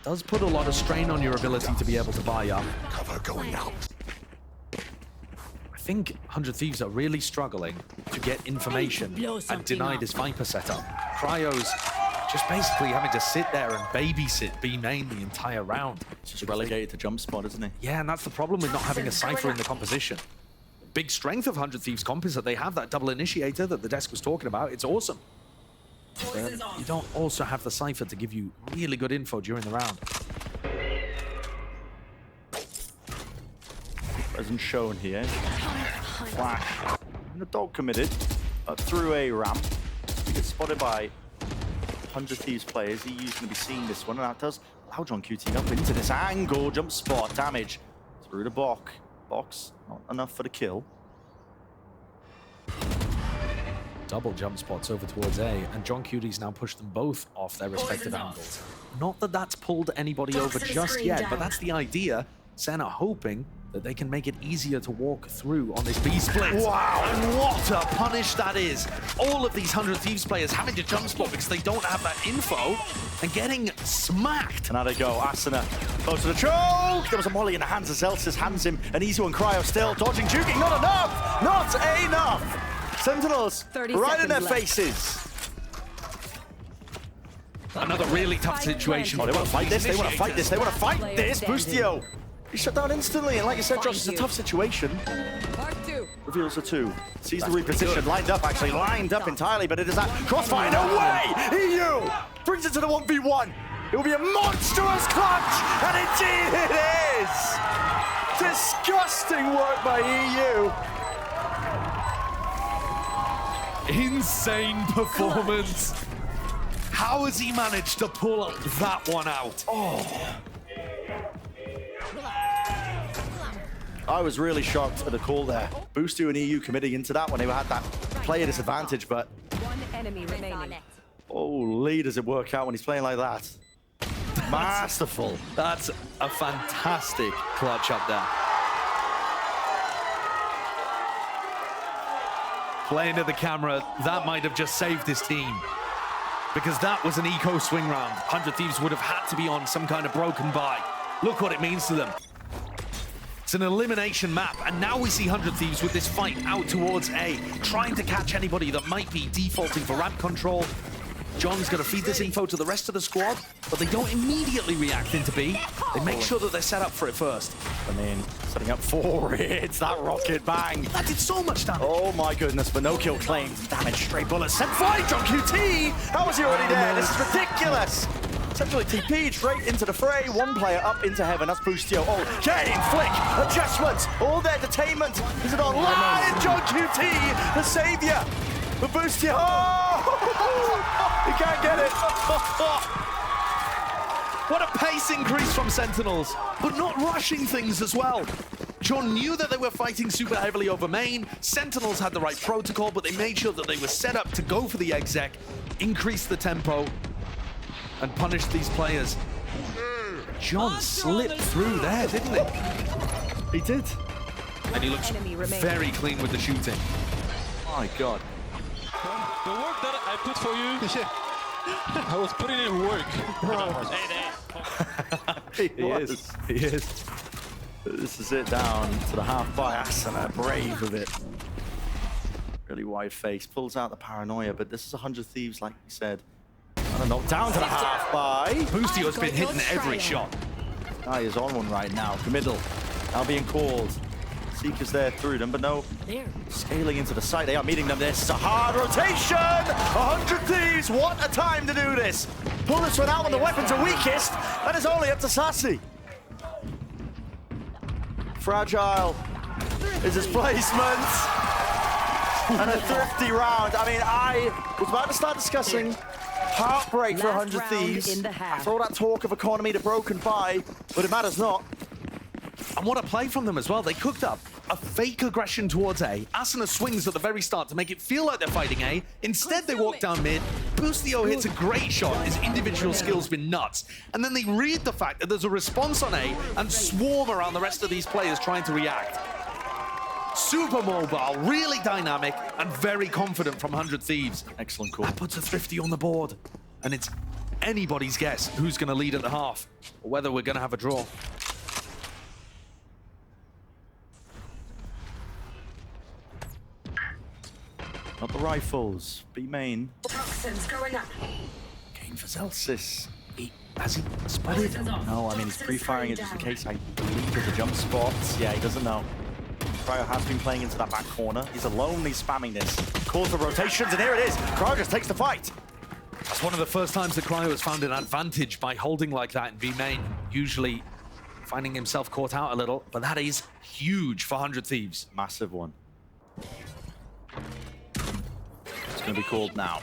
does put a lot of strain on your ability to be able to buy up. Cover going out. I think 100 Thieves are really struggling to get information and deny this Viper setup. Cryo's just basically having to sit there and babysit B main the entire round. It's just relegated to jump spot, isn't he? Yeah, and that's the problem with not having a Cypher in the composition. Big strength of 100 Thieves comp is that they have that double initiator that the desk was talking about. It's awesome. But you don't also have the Cypher to give you really good info during the round. Present shown here. Flash. And the dog committed up through a ramp. He gets spotted by 100 Thieves players. EU's going to be seeing this one, and that does allow John QT up into this angle. Jump spot damage through the box. Not enough for the kill. Double jump spots over towards A, and John Cutie's now pushed them both off their respective angles. Not that that's pulled anybody over just yet, but that's the idea. Sen are hoping that they can make it easier to walk through on this B split. Wow, and what a punish that is. All of these 100 Thieves players having to jump spot because they don't have that info and getting smacked. And now they go, Asana close to the choke. There was a molly in the hands of Zelsis, hands him, and Easy and Cryo still dodging, juking, not enough, not enough. Sentinels right in their faces. Another really tough situation. Oh, they want to fight this, they want to fight this, they want to fight this. Boostio, he's shut down instantly, and like you said, Josh, it's a tough situation. Part 2. Reveals the 2. Sees the reposition, lined up actually, lined up entirely, but it is that crossfire, no way! EU brings it to the 1v1. It will be a monstrous clutch, and indeed it is! Disgusting work by EU. Insane performance. How has he managed to pull that one out? Oh. I was really shocked at the call there. Boostio and EU committing into that when they had that player disadvantage, but One enemy remaining. holy, does it work out when he's playing like that? Masterful. That's a fantastic clutch up there. Playing to the camera, that might have just saved his team. Because that was an eco swing round. 100 Thieves would have had to be on some kind of broken buy. Look what it means to them. It's an elimination map, and now we see 100 Thieves with this fight out towards A, trying to catch anybody that might be defaulting for ramp control. John's going to feed this info to the rest of the squad, but they don't immediately react into B. They make sure that they're set up for it first. I mean, setting up for it. It's that rocket bang. That did so much damage. Oh my goodness, but no kill claims. Damage, straight bullets. Sent flight, John QT. How was he already there? This is ridiculous. Essentially TP'd straight into the fray. One player up into heaven. That's Boostio. Oh, game, flick, adjustments, all their detainment. Is it online? John QT, the savior. But Boostio, oh, he can't get it. What a pace increase from Sentinels, but not rushing things as well. John knew that they were fighting super heavily over main. Sentinels had the right protocol, but they made sure that they were set up to go for the exec, increase the tempo, and punish these players. John slipped through there, didn't he? He did. And he looks very clean with the shooting. My God. The work that I put for you, I was putting in work. He is. This is it down to the half by Asana, brave of it. Really wide face, pulls out the paranoia, but this is 100 Thieves, like we said. And a knockdown to the half by. Boostio's been hitting every shot. Guy is on one right now, committal. Now being called. Seeker's there through them, but no scaling into the site. They are meeting them. This is a hard rotation. 100 Thieves, what a time to do this. Pull this one out when the weapons are weakest. That is only up to Sassy. Fragile is his placement. And a thrifty round. I mean, I was about to start discussing heartbreak for 100 Thieves. After all that talk of economy to broken by, but it matters not. And what a play from them as well. They cooked up a fake aggression towards A. Asuna swings at the very start to make it feel like they're fighting A. Instead, they walk down mid. Boostio hits a great shot. His individual skill's been nuts. And then they read the fact that there's a response on A and swarm around the rest of these players trying to react. Super mobile, really dynamic, and very confident from 100 Thieves. Excellent call. That puts a thrifty on the board. And it's anybody's guess who's going to lead at the half, or whether we're going to have a draw. Not the rifles. B main. Toxins going up. Gain for Zelsis. Has he spotted? No, I mean, he's pre-firing it just in case. I believe there's a jump spot. Yeah, he doesn't know. Cryo has been playing into that back corner. He's alone, he's spamming this. Calls for rotations, and here it is. Cryo just takes the fight. It's one of the first times that Cryo has found an advantage by holding like that in B main. Usually finding himself caught out a little, but that is huge for 100 Thieves. Massive one. It's going to be called now.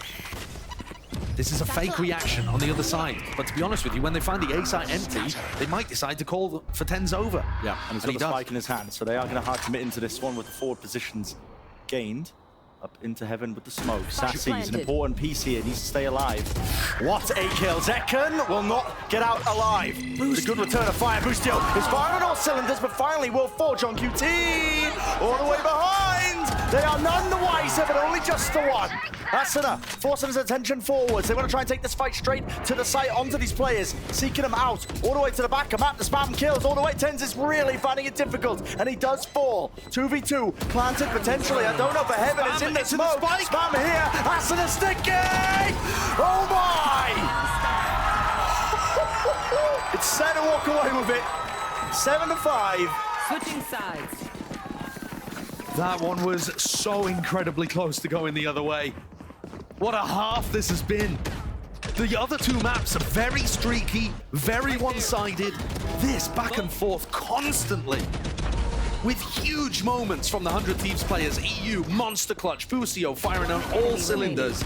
This is a fake reaction on the other side. But to be honest with you, when they find the A site empty, they might decide to call for 10s over. Yeah, and he's got the spike in his hand, so they are going to hard commit into this one with the forward positions gained. Up into heaven with the smoke. Sassy is an important piece here. Needs to stay alive. What a kill. Zekken will not get out alive. It's a good return of fire. Boostio is firing on all cylinders, but finally will forge on QT. All the way behind. They are none the wiser, but only just the one. Asuna forcing his attention forwards. They want to try and take this fight straight to the site, onto these players, seeking them out, all the way to the back of map. The spam kills, all the way. TenZ is really finding it difficult, and he does fall. 2v2, planted potentially. I don't know for heaven, it's in the smoke. Spam here, Asuna sticky! Oh my! Sen walk away with it. 7-5. Switching sides. That one was so incredibly close to going the other way. What a half this has been. The other two maps are very streaky, very one-sided. This back and forth constantly. With huge moments from the 100 Thieves players, EU, Monster Clutch, Fusio firing on all cylinders.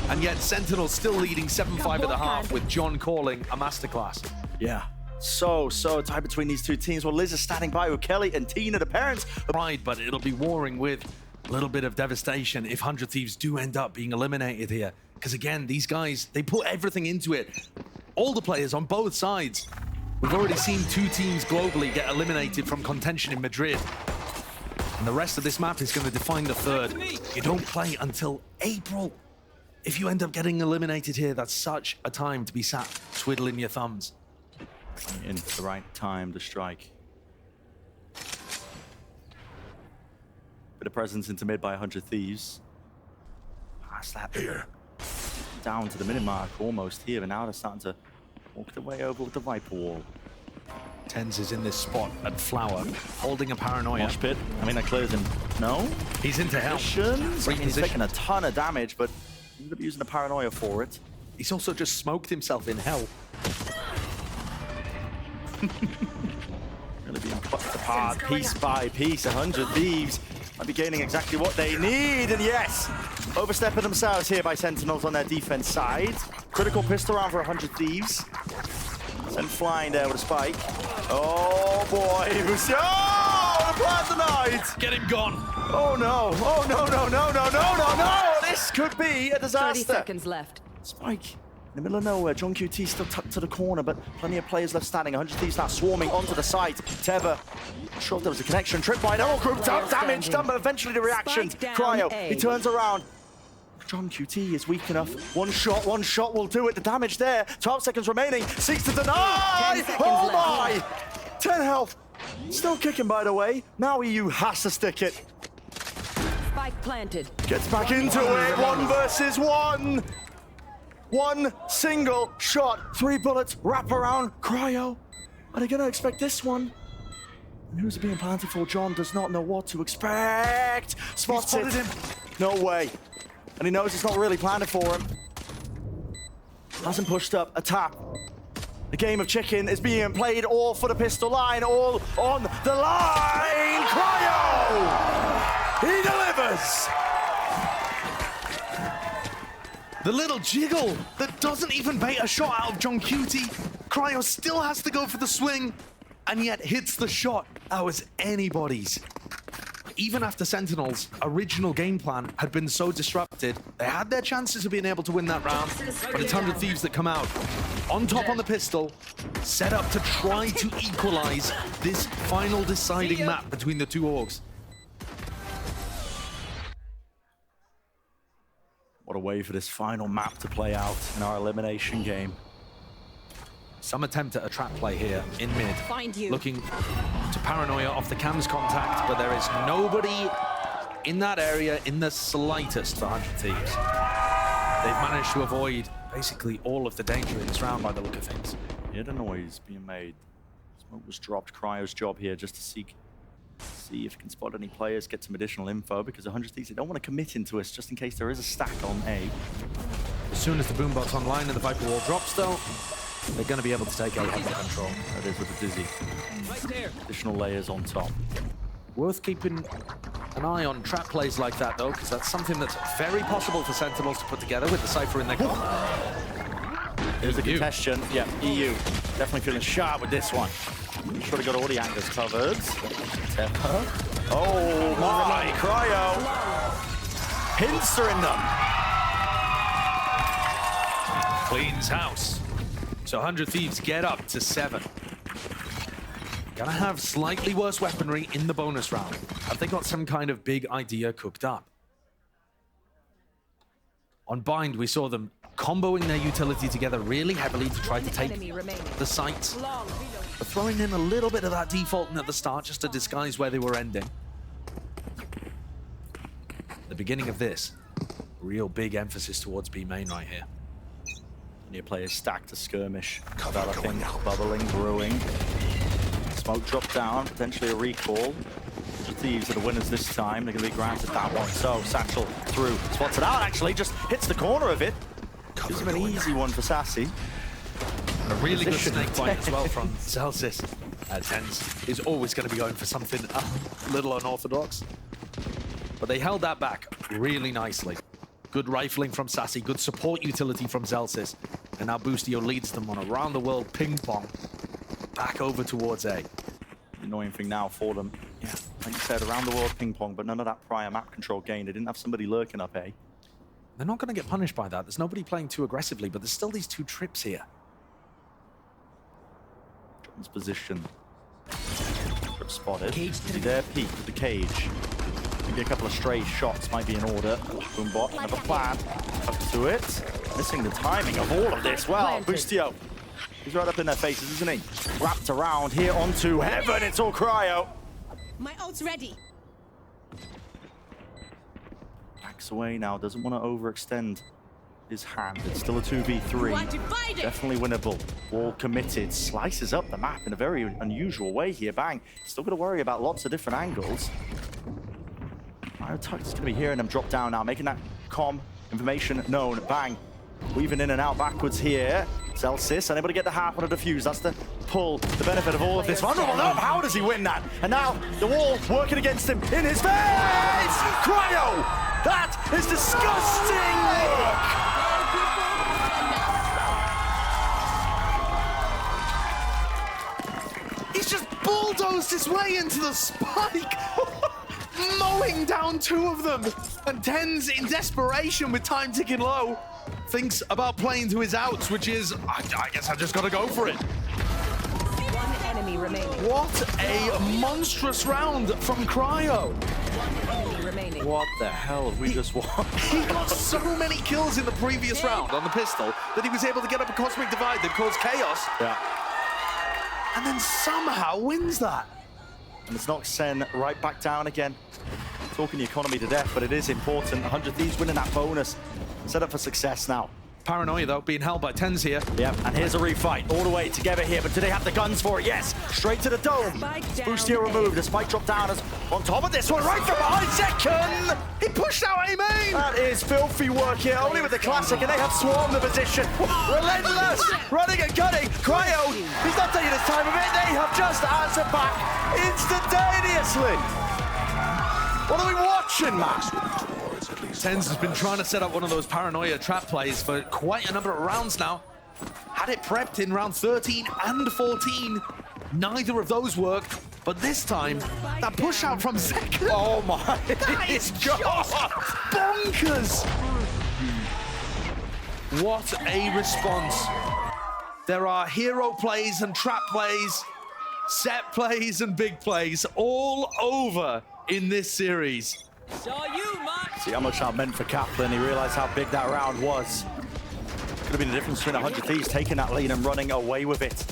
And yet Sentinels still leading 7-5 at the half with John calling a masterclass. Yeah. So tight between these two teams. Well, Liz is standing by with Kelly and Tina, the parents. Pride, but it'll be warring with a little bit of devastation if 100 Thieves do end up being eliminated here. Because again, these guys, they put everything into it. All the players on both sides. We've already seen two teams globally get eliminated from contention in Madrid. And the rest of this map is going to define the third. You don't play until April. If you end up getting eliminated here, that's such a time to be sat twiddling your thumbs. In the right time to strike. Bit of presence into mid by 100 Thieves. Past that here. Down to the minute mark almost here, and now they're starting to walk their way over with the Viper Wall. Tens is in this spot at Flower, holding a paranoia. Mosh pit. I mean, that clears him. No? He's into hell. Positions. I mean, he's taking a ton of damage, but he's going to be using the paranoia for it. He's also just smoked himself in hell. Really being put apart piece by piece. 100 Thieves might be gaining exactly what they need. And yes, overstepping themselves here by Sentinels on their defense side. Critical pistol round for 100 Thieves. Sent flying there with a spike. Oh boy, oh, the plan tonight. Get him gone. Oh no, oh no. This could be a 30 disaster. seconds left. Spike. In the middle of nowhere, John QT still tucked to the corner, but plenty of players left standing. 100 Thieves now swarming onto the site. Teva, not sure if there was a connection. Trip by all grouped up, damage done, but eventually the reaction. Spike down Cryo, A. he turns around. John QT is weak enough. One shot will do it. The damage there. 12 seconds remaining. Seeks to deny. 10 seconds Oh left. my! 10 health. Still kicking, by the way. Now EU has to stick it. Spike planted. Gets back into it. 1 versus 1. One single shot, 3 bullets, wrap around, Cryo. Are they gonna expect this one? And who's it being planted for? John does not know what to expect. Spots it. him. No way. And he knows it's not really planted for him. Hasn't pushed up a tap. The game of chicken is being played all for the pistol line, all on the line. Cryo! He delivers! The little jiggle that doesn't even bait a shot out of John Cutie. Cryo still has to go for the swing, and yet hits the shot. That was anybody's. Even after Sentinels' original game plan had been so disrupted, they had their chances of being able to win that round, but it's 100 Thieves that come out. On top on the pistol, set up to try to equalize this final deciding map between the two orgs. What a way for this final map to play out in our elimination game. Some attempt at a trap play here in mid. Find you. Looking to paranoia off the cams contact, but there is nobody in that area in the slightest for 100 Thieves. They've managed to avoid basically all of the danger in this round by the look of things. Hear the noise being made. Smoke was dropped. Cryo's job here just to see if he can spot any players, get some additional info, because 100 Thieves, they don't want to commit into us just in case there is a stack on A. As soon as the boombot's online and the Viper Wall drops, though, they're going to be able to take A under control. That is with the Dizzy. Additional layers on top. Worth keeping an eye on trap plays like that, though, because that's something that's very possible for Sentinels to put together with the Cypher in their corner. There's the congestion. Yeah, EU definitely feeling sharp with this one. Should have got all the angles covered. Tepper. Oh my, Cryo. Pincer in them. Cleans house. So 100 Thieves get up to 7. Gonna have slightly worse weaponry in the bonus round. Have they got some kind of big idea cooked up? On Bind, we saw them comboing their utility together really heavily to try to take the sites. But throwing in a little bit of that defaulting at the start just to disguise where they were ending. The beginning of this, real big emphasis towards B main right here. New players stacked to skirmish, developing, bubbling, brewing. Smoke drop down, potentially a recall. The Thieves are the winners this time. They're going to be granted that one. So Satchel through, spots it out actually, just hits the corner of it. Gives him an easy one for Sassy. And a really good snake fight as well from Celsius. TenZ is always going to be going for something a little unorthodox. But they held that back really nicely. Good rifling from Sassy, good support utility from Celsius. And now Boostio leads them on a round-the-world ping-pong. Back over towards A. The annoying thing now for them, yeah, like you said, around the world ping-pong, but none of that prior map control gain. They didn't have somebody lurking up A. They're not going to get punished by that. There's nobody playing too aggressively, but there's still these 2 trips here. John's position. Trip spotted. Is he there? Peek with the cage. Maybe a couple of stray shots might be in order. Boombot, another plan. Up to it. Missing the timing of all of this. Well, Boostio. He's right up in their faces, isn't he? Wrapped around here onto heaven. It's all cryo. My ult's ready. Backs away now. Doesn't want to overextend his hand. It's still a 2v3. Definitely winnable. Wall committed. Slices up the map in a very unusual way here. Bang. Still got to worry about lots of different angles. Tux is going to be hearing them drop down now, making that information known. Bang. Weaving in and out backwards here. Celsius, unable to get the half on a defuse. That's the pull, the benefit of all of this. Vulnerable, no, how does he win that? And now the wall working against him in his face! Cryo! That is disgusting work! He's just bulldozed his way into the spike! Mowing down 2 of them! And TenZ, in desperation with time ticking low, thinks about playing to his outs, which is, I guess I just gotta go for it. 1 enemy remaining. What a monstrous round from Cryo. 1 enemy remaining. What the hell have we just watched? He got so many kills in the previous round on the pistol that he was able to get up a Cosmic Divide that caused chaos. Yeah. And then somehow wins that. And it's knocked Sen right back down again. Talking the economy to death, but it is important. 100 Thieves winning that bonus. Set up for success now. Paranoia, though, being held by TenZ here. Yep, and here's a refight. All the way together here, but do they have the guns for it? Yes! Straight to the dome. Boostio removed. The spike drop down as on top of this one, right from behind. Second! He pushed out A main! That is filthy work here, only with the classic, and they have swarmed the position. Relentless! Running and gunning. Cryo, he's not taking his time of it. They have just answered back instantaneously. What are we watching, Max? TenZ has been trying to set up one of those Paranoia trap plays for quite a number of rounds now. Had it prepped in round 13 and 14. Neither of those worked, but this time, that push out from second. Oh my, that is just bonkers. What a response. There are hero plays and trap plays, set plays and big plays all over in this series. See how much that meant for Kaplan. He realized how big that round was. Could have been the difference between 100 Thieves taking that lead and running away with it.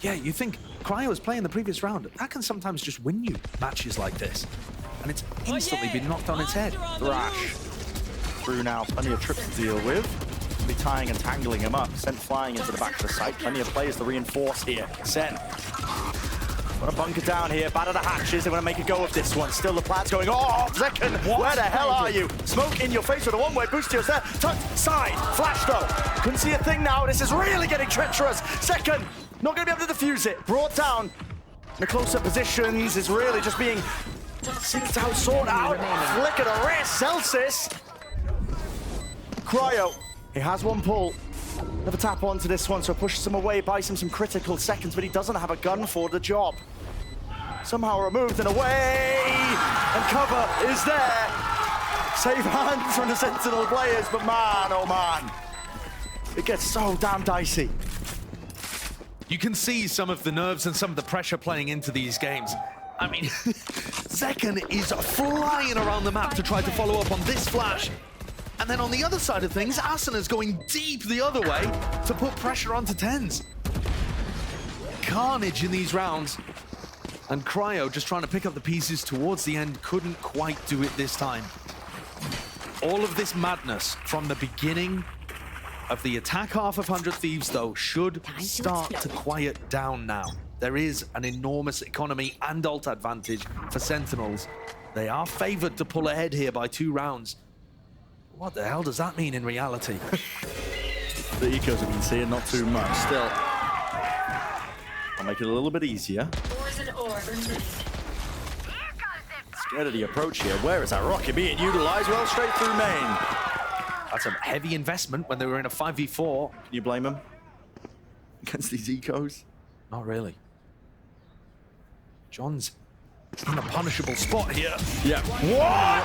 Yeah, you think Cryo was playing the previous round. That can sometimes just win you matches like this. And it's instantly been knocked on its head. Thrash through now, plenty of trips to deal with. Be tying and tangling him up. Sent flying into the back of the site. Plenty of players to reinforce here. Sen. Want to bunker down here, batter the hatches. They want to make a go of this one. Still the plan's going off. Second, where the hell are you? Smoke in your face with a one-way Boostio's there. Tucked side, flash though. Couldn't see a thing now. This is really getting treacherous. Second, not going to be able to defuse it. Brought down in the closer positions. Is really just being synced out, sorted out. Flick of the wrist, Celsius. Cryo, he has one pull. Never tap onto this one, so pushes him away, buys him some critical seconds, but he doesn't have a gun for the job. Somehow removed and away, and cover is there. Save hands from the Sentinel players, but man, oh man, it gets so damn dicey. You can see some of the nerves and some of the pressure playing into these games. I mean, Zekken is flying around the map to try to follow up on this flash. And then on the other side of things, Asana's going deep the other way to put pressure onto TenZ. Carnage in these rounds. And Cryo just trying to pick up the pieces towards the end, couldn't quite do it this time. All of this madness from the beginning of the attack half of 100 Thieves, though, should start to quiet down now. There is an enormous economy and ult advantage for Sentinels. They are favored to pull ahead here by 2 rounds. What the hell does that mean in reality? The ecos have been seeing not too much. Still, I'll make it a little bit easier. Scared of the approach here. Where is that rocket being utilized? Well, straight through main. That's a heavy investment when they were in a 5v4. Can you blame him against these ecos? Not really. John's in a punishable spot here. Yeah. What?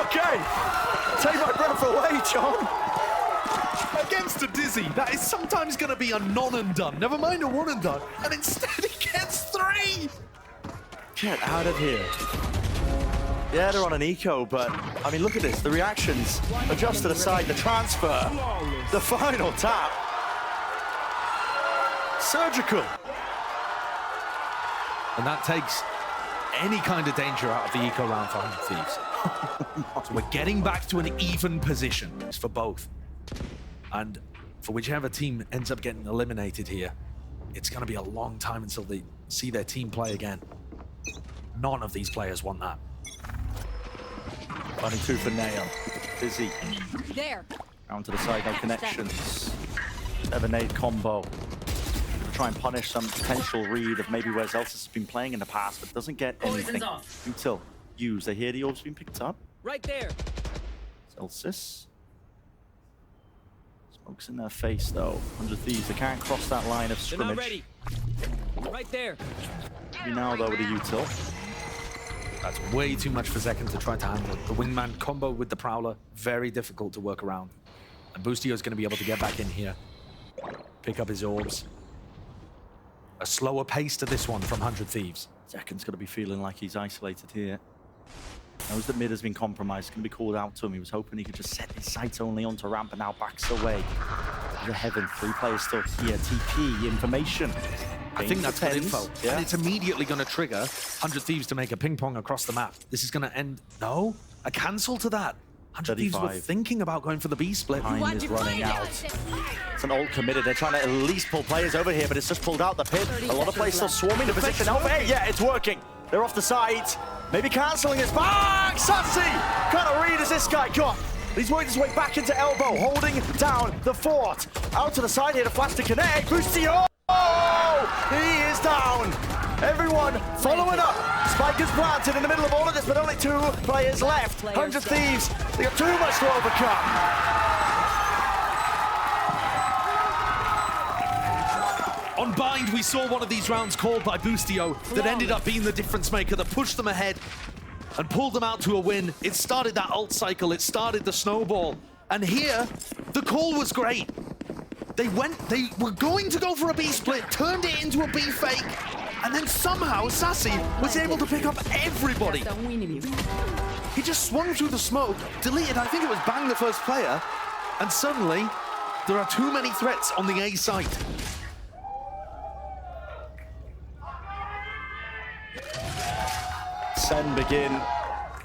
Okay. Take my breath away, John. Against a Dizzy, that is sometimes going to be a non and done. Never mind a one and done. And instead he gets 3. Get out of here. Yeah, they're on an eco, but I mean, look at this. The reactions are just to the side. The transfer, the final tap. Surgical. And that takes any kind of danger out of the eco round for 100 Thieves. So we're getting back to an even position. It's for both. And for whichever team ends up getting eliminated here, it's going to be a long time until they see their team play again. None of these players want that. 22 for Nail. Busy. There. Down to the side, no connections. 7-8 combo. Try and punish some potential read of maybe where Zelsis has been playing in the past, but doesn't get anything until used. They hear the orb's been picked up. Right there. Zelsis. Smoke's in their face, though. 100 Thieves, they can't cross that line of scrimmage. Ready. Right there. Maybe now, though, with a util. That's way too much for Zekken to try to handle. The wingman combo with the Prowler, very difficult to work around. And Boostio's going to be able to get back in here, pick up his orbs. A slower pace to this one from 100 Thieves. Zekken's going to be feeling like he's isolated here. Knows that mid has been compromised. Going to be called out to him. He was hoping he could just set his sights only onto ramp, and now backs away. The heaven, 3 players still here. TP, information. I think that's good info. Yeah. And it's immediately going to trigger 100 Thieves to make a ping pong across the map. This is going to end... No? A cancel to that. 100 Thieves were thinking about going for the B split. Time is running out. It's an ult committed. They're trying to at least pull players over here, but it's just pulled out the pit. A lot of players still swarming the position. Over here. Yeah, it's working. They're off the side. Maybe cancelling his back. Sassy! Kind of read as this guy got. He's worked his way back into elbow, holding down the fort. Out to the side here to flash to connect. Boostio! Oh! He is down. Everyone following up. Spike is planted in the middle of all of this, but only 2 players left. 100 Thieves. They got too much to overcome. On Bind, we saw one of these rounds called by Boostio that ended up being the difference maker that pushed them ahead and pulled them out to a win. It started that ult cycle. It started the snowball. And here, the call was great. They were going to go for a B split, turned it into a B fake, and then somehow Sassy was able to pick up everybody. He just swung through the smoke, deleted, I think it was Bang, the first player, and suddenly there are too many threats on the A site. SEN begin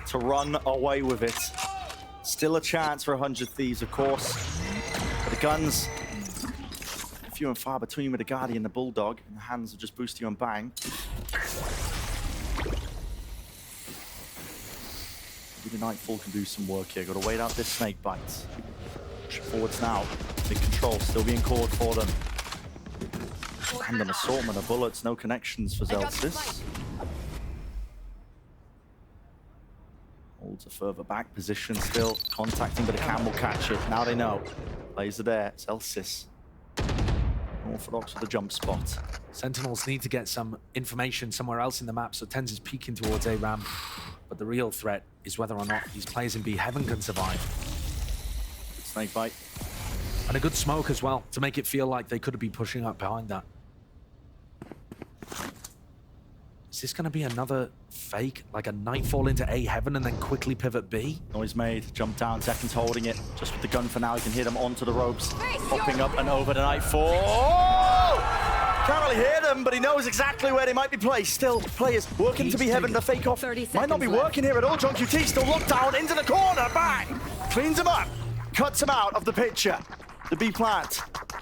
to run away with it. Still a chance for 100 Thieves, of course. But the guns, few and far between with the Guardian, the Bulldog, in the hands of just Boostio and Bang. Maybe the Nightfall can do some work here. Got to wait out this snake bite. Push forwards now. Big control still being called for them. And an assortment of bullets, no connections for Zelsis. Holds a further back position still, contacting, but the cam will catch it. Now they know. Players are there. Zelsis. Orthodox with the jump spot. Sentinels need to get some information somewhere else in the map, so Tens is peeking towards A ramp. But the real threat is whether or not these players in B Heaven can survive. Good snake bite. And a good smoke as well, to make it feel like they could be pushing up behind that. Is this going to be another fake, like a Nightfall into A Heaven and then quickly pivot B? Noise made, jump down, Zekken's holding it. Just with the gun for now, he can hit him onto the ropes. Popping up and over the Nightfall. Can't really hear them, but he knows exactly where they might be placed. Still, players working to be heaven. The fake off 30 might not be seconds working here at all. John QT still locked down into the corner. Bang! Cleans him up. Cuts him out of the picture. The B plant.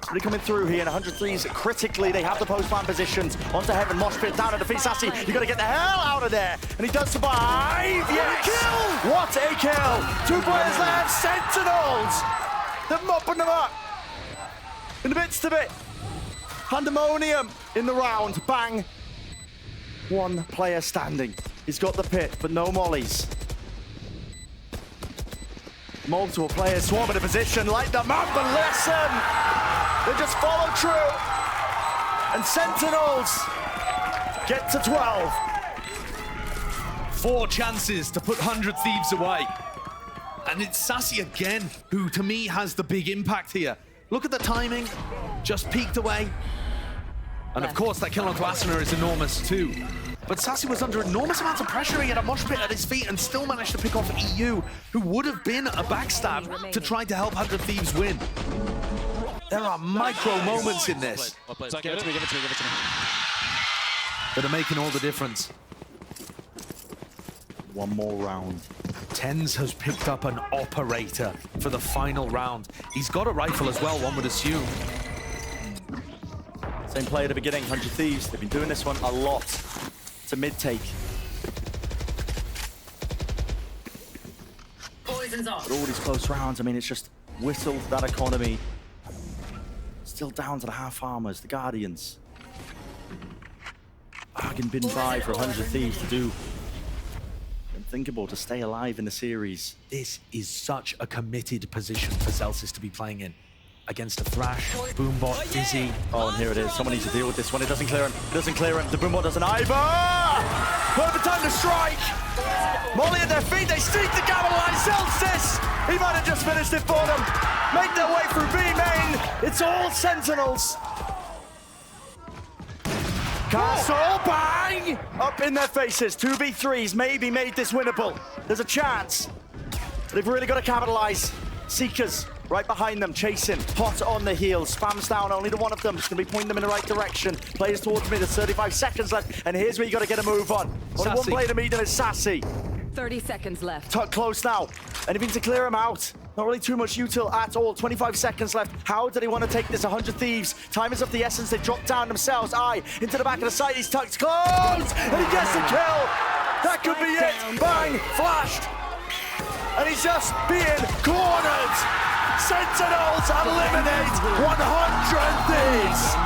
Really coming through here, and 103s critically. They have the post-plant positions. Onto heaven, mosh pit down to defeat Sassy. You got to get the hell out of there. And he does survive. Yes! Kill! What a kill! 2 players left. Sentinels! They're mopping them up. In the midst of it. Pandemonium in the round. Bang. 1 player standing. He's got the pit, but no mollies. Multiple players swarm into position, light them up, and listen! They just follow true. And Sentinels get to 12. 4 chances to put 100 Thieves away. And it's Sassy again, who to me has the big impact here. Look at the timing, just peeked away. And of course, that kill onto Asuna is enormous too. But Sassy was under enormous amounts of pressure. He had a mosh pit at his feet and still managed to pick off EU, who would have been a backstab to try to help 100 Thieves win. There are micro moments in this Give it to me. that are making all the difference. 1 more round. Tens has picked up an operator for the final round. He's got a rifle as well, one would assume. Same play at the beginning, 100 Thieves. They've been doing this one a lot. It's a mid-take. Poison's off. But all these close rounds, I mean, it's just whistled that economy. Still down to the half armors, the Guardians. Bargain bin buy for 100 Thieves to do unthinkable, to stay alive in the series. This is such a committed position for Zelsis to be playing in. Against a Thrash, Boombot, Dizzy. Oh, and here it is. Someone needs to deal with this one. It doesn't clear him. It doesn't clear him. The Boombot doesn't either. Perfect time to strike. Molly at their feet. They seek to capitalize. Zelsis. He might have just finished it for them. Make their way through B main. It's all Sentinels. Castle, bang! Up in their faces. 2v3s maybe made this winnable. There's a chance. They've really got to capitalize. Seekers right behind them, chasing, hot on the heels, spams down, only the one of them is going to be pointing them in the right direction. Players towards me, there's 35 seconds left, and here's where you got to get a move on. Only 1 player to meet them is Sassy. 30 seconds left. Tuck close now. Anything to clear him out. Not really too much util at all. 25 seconds left. How do they want to take this? 100 Thieves. Time is of the essence. They drop down themselves. Into the back of the site. He's tucked close, and he gets the kill. That could be it. Bang, flashed. And he's just being cornered. Sentinels eliminate 100 Thieves.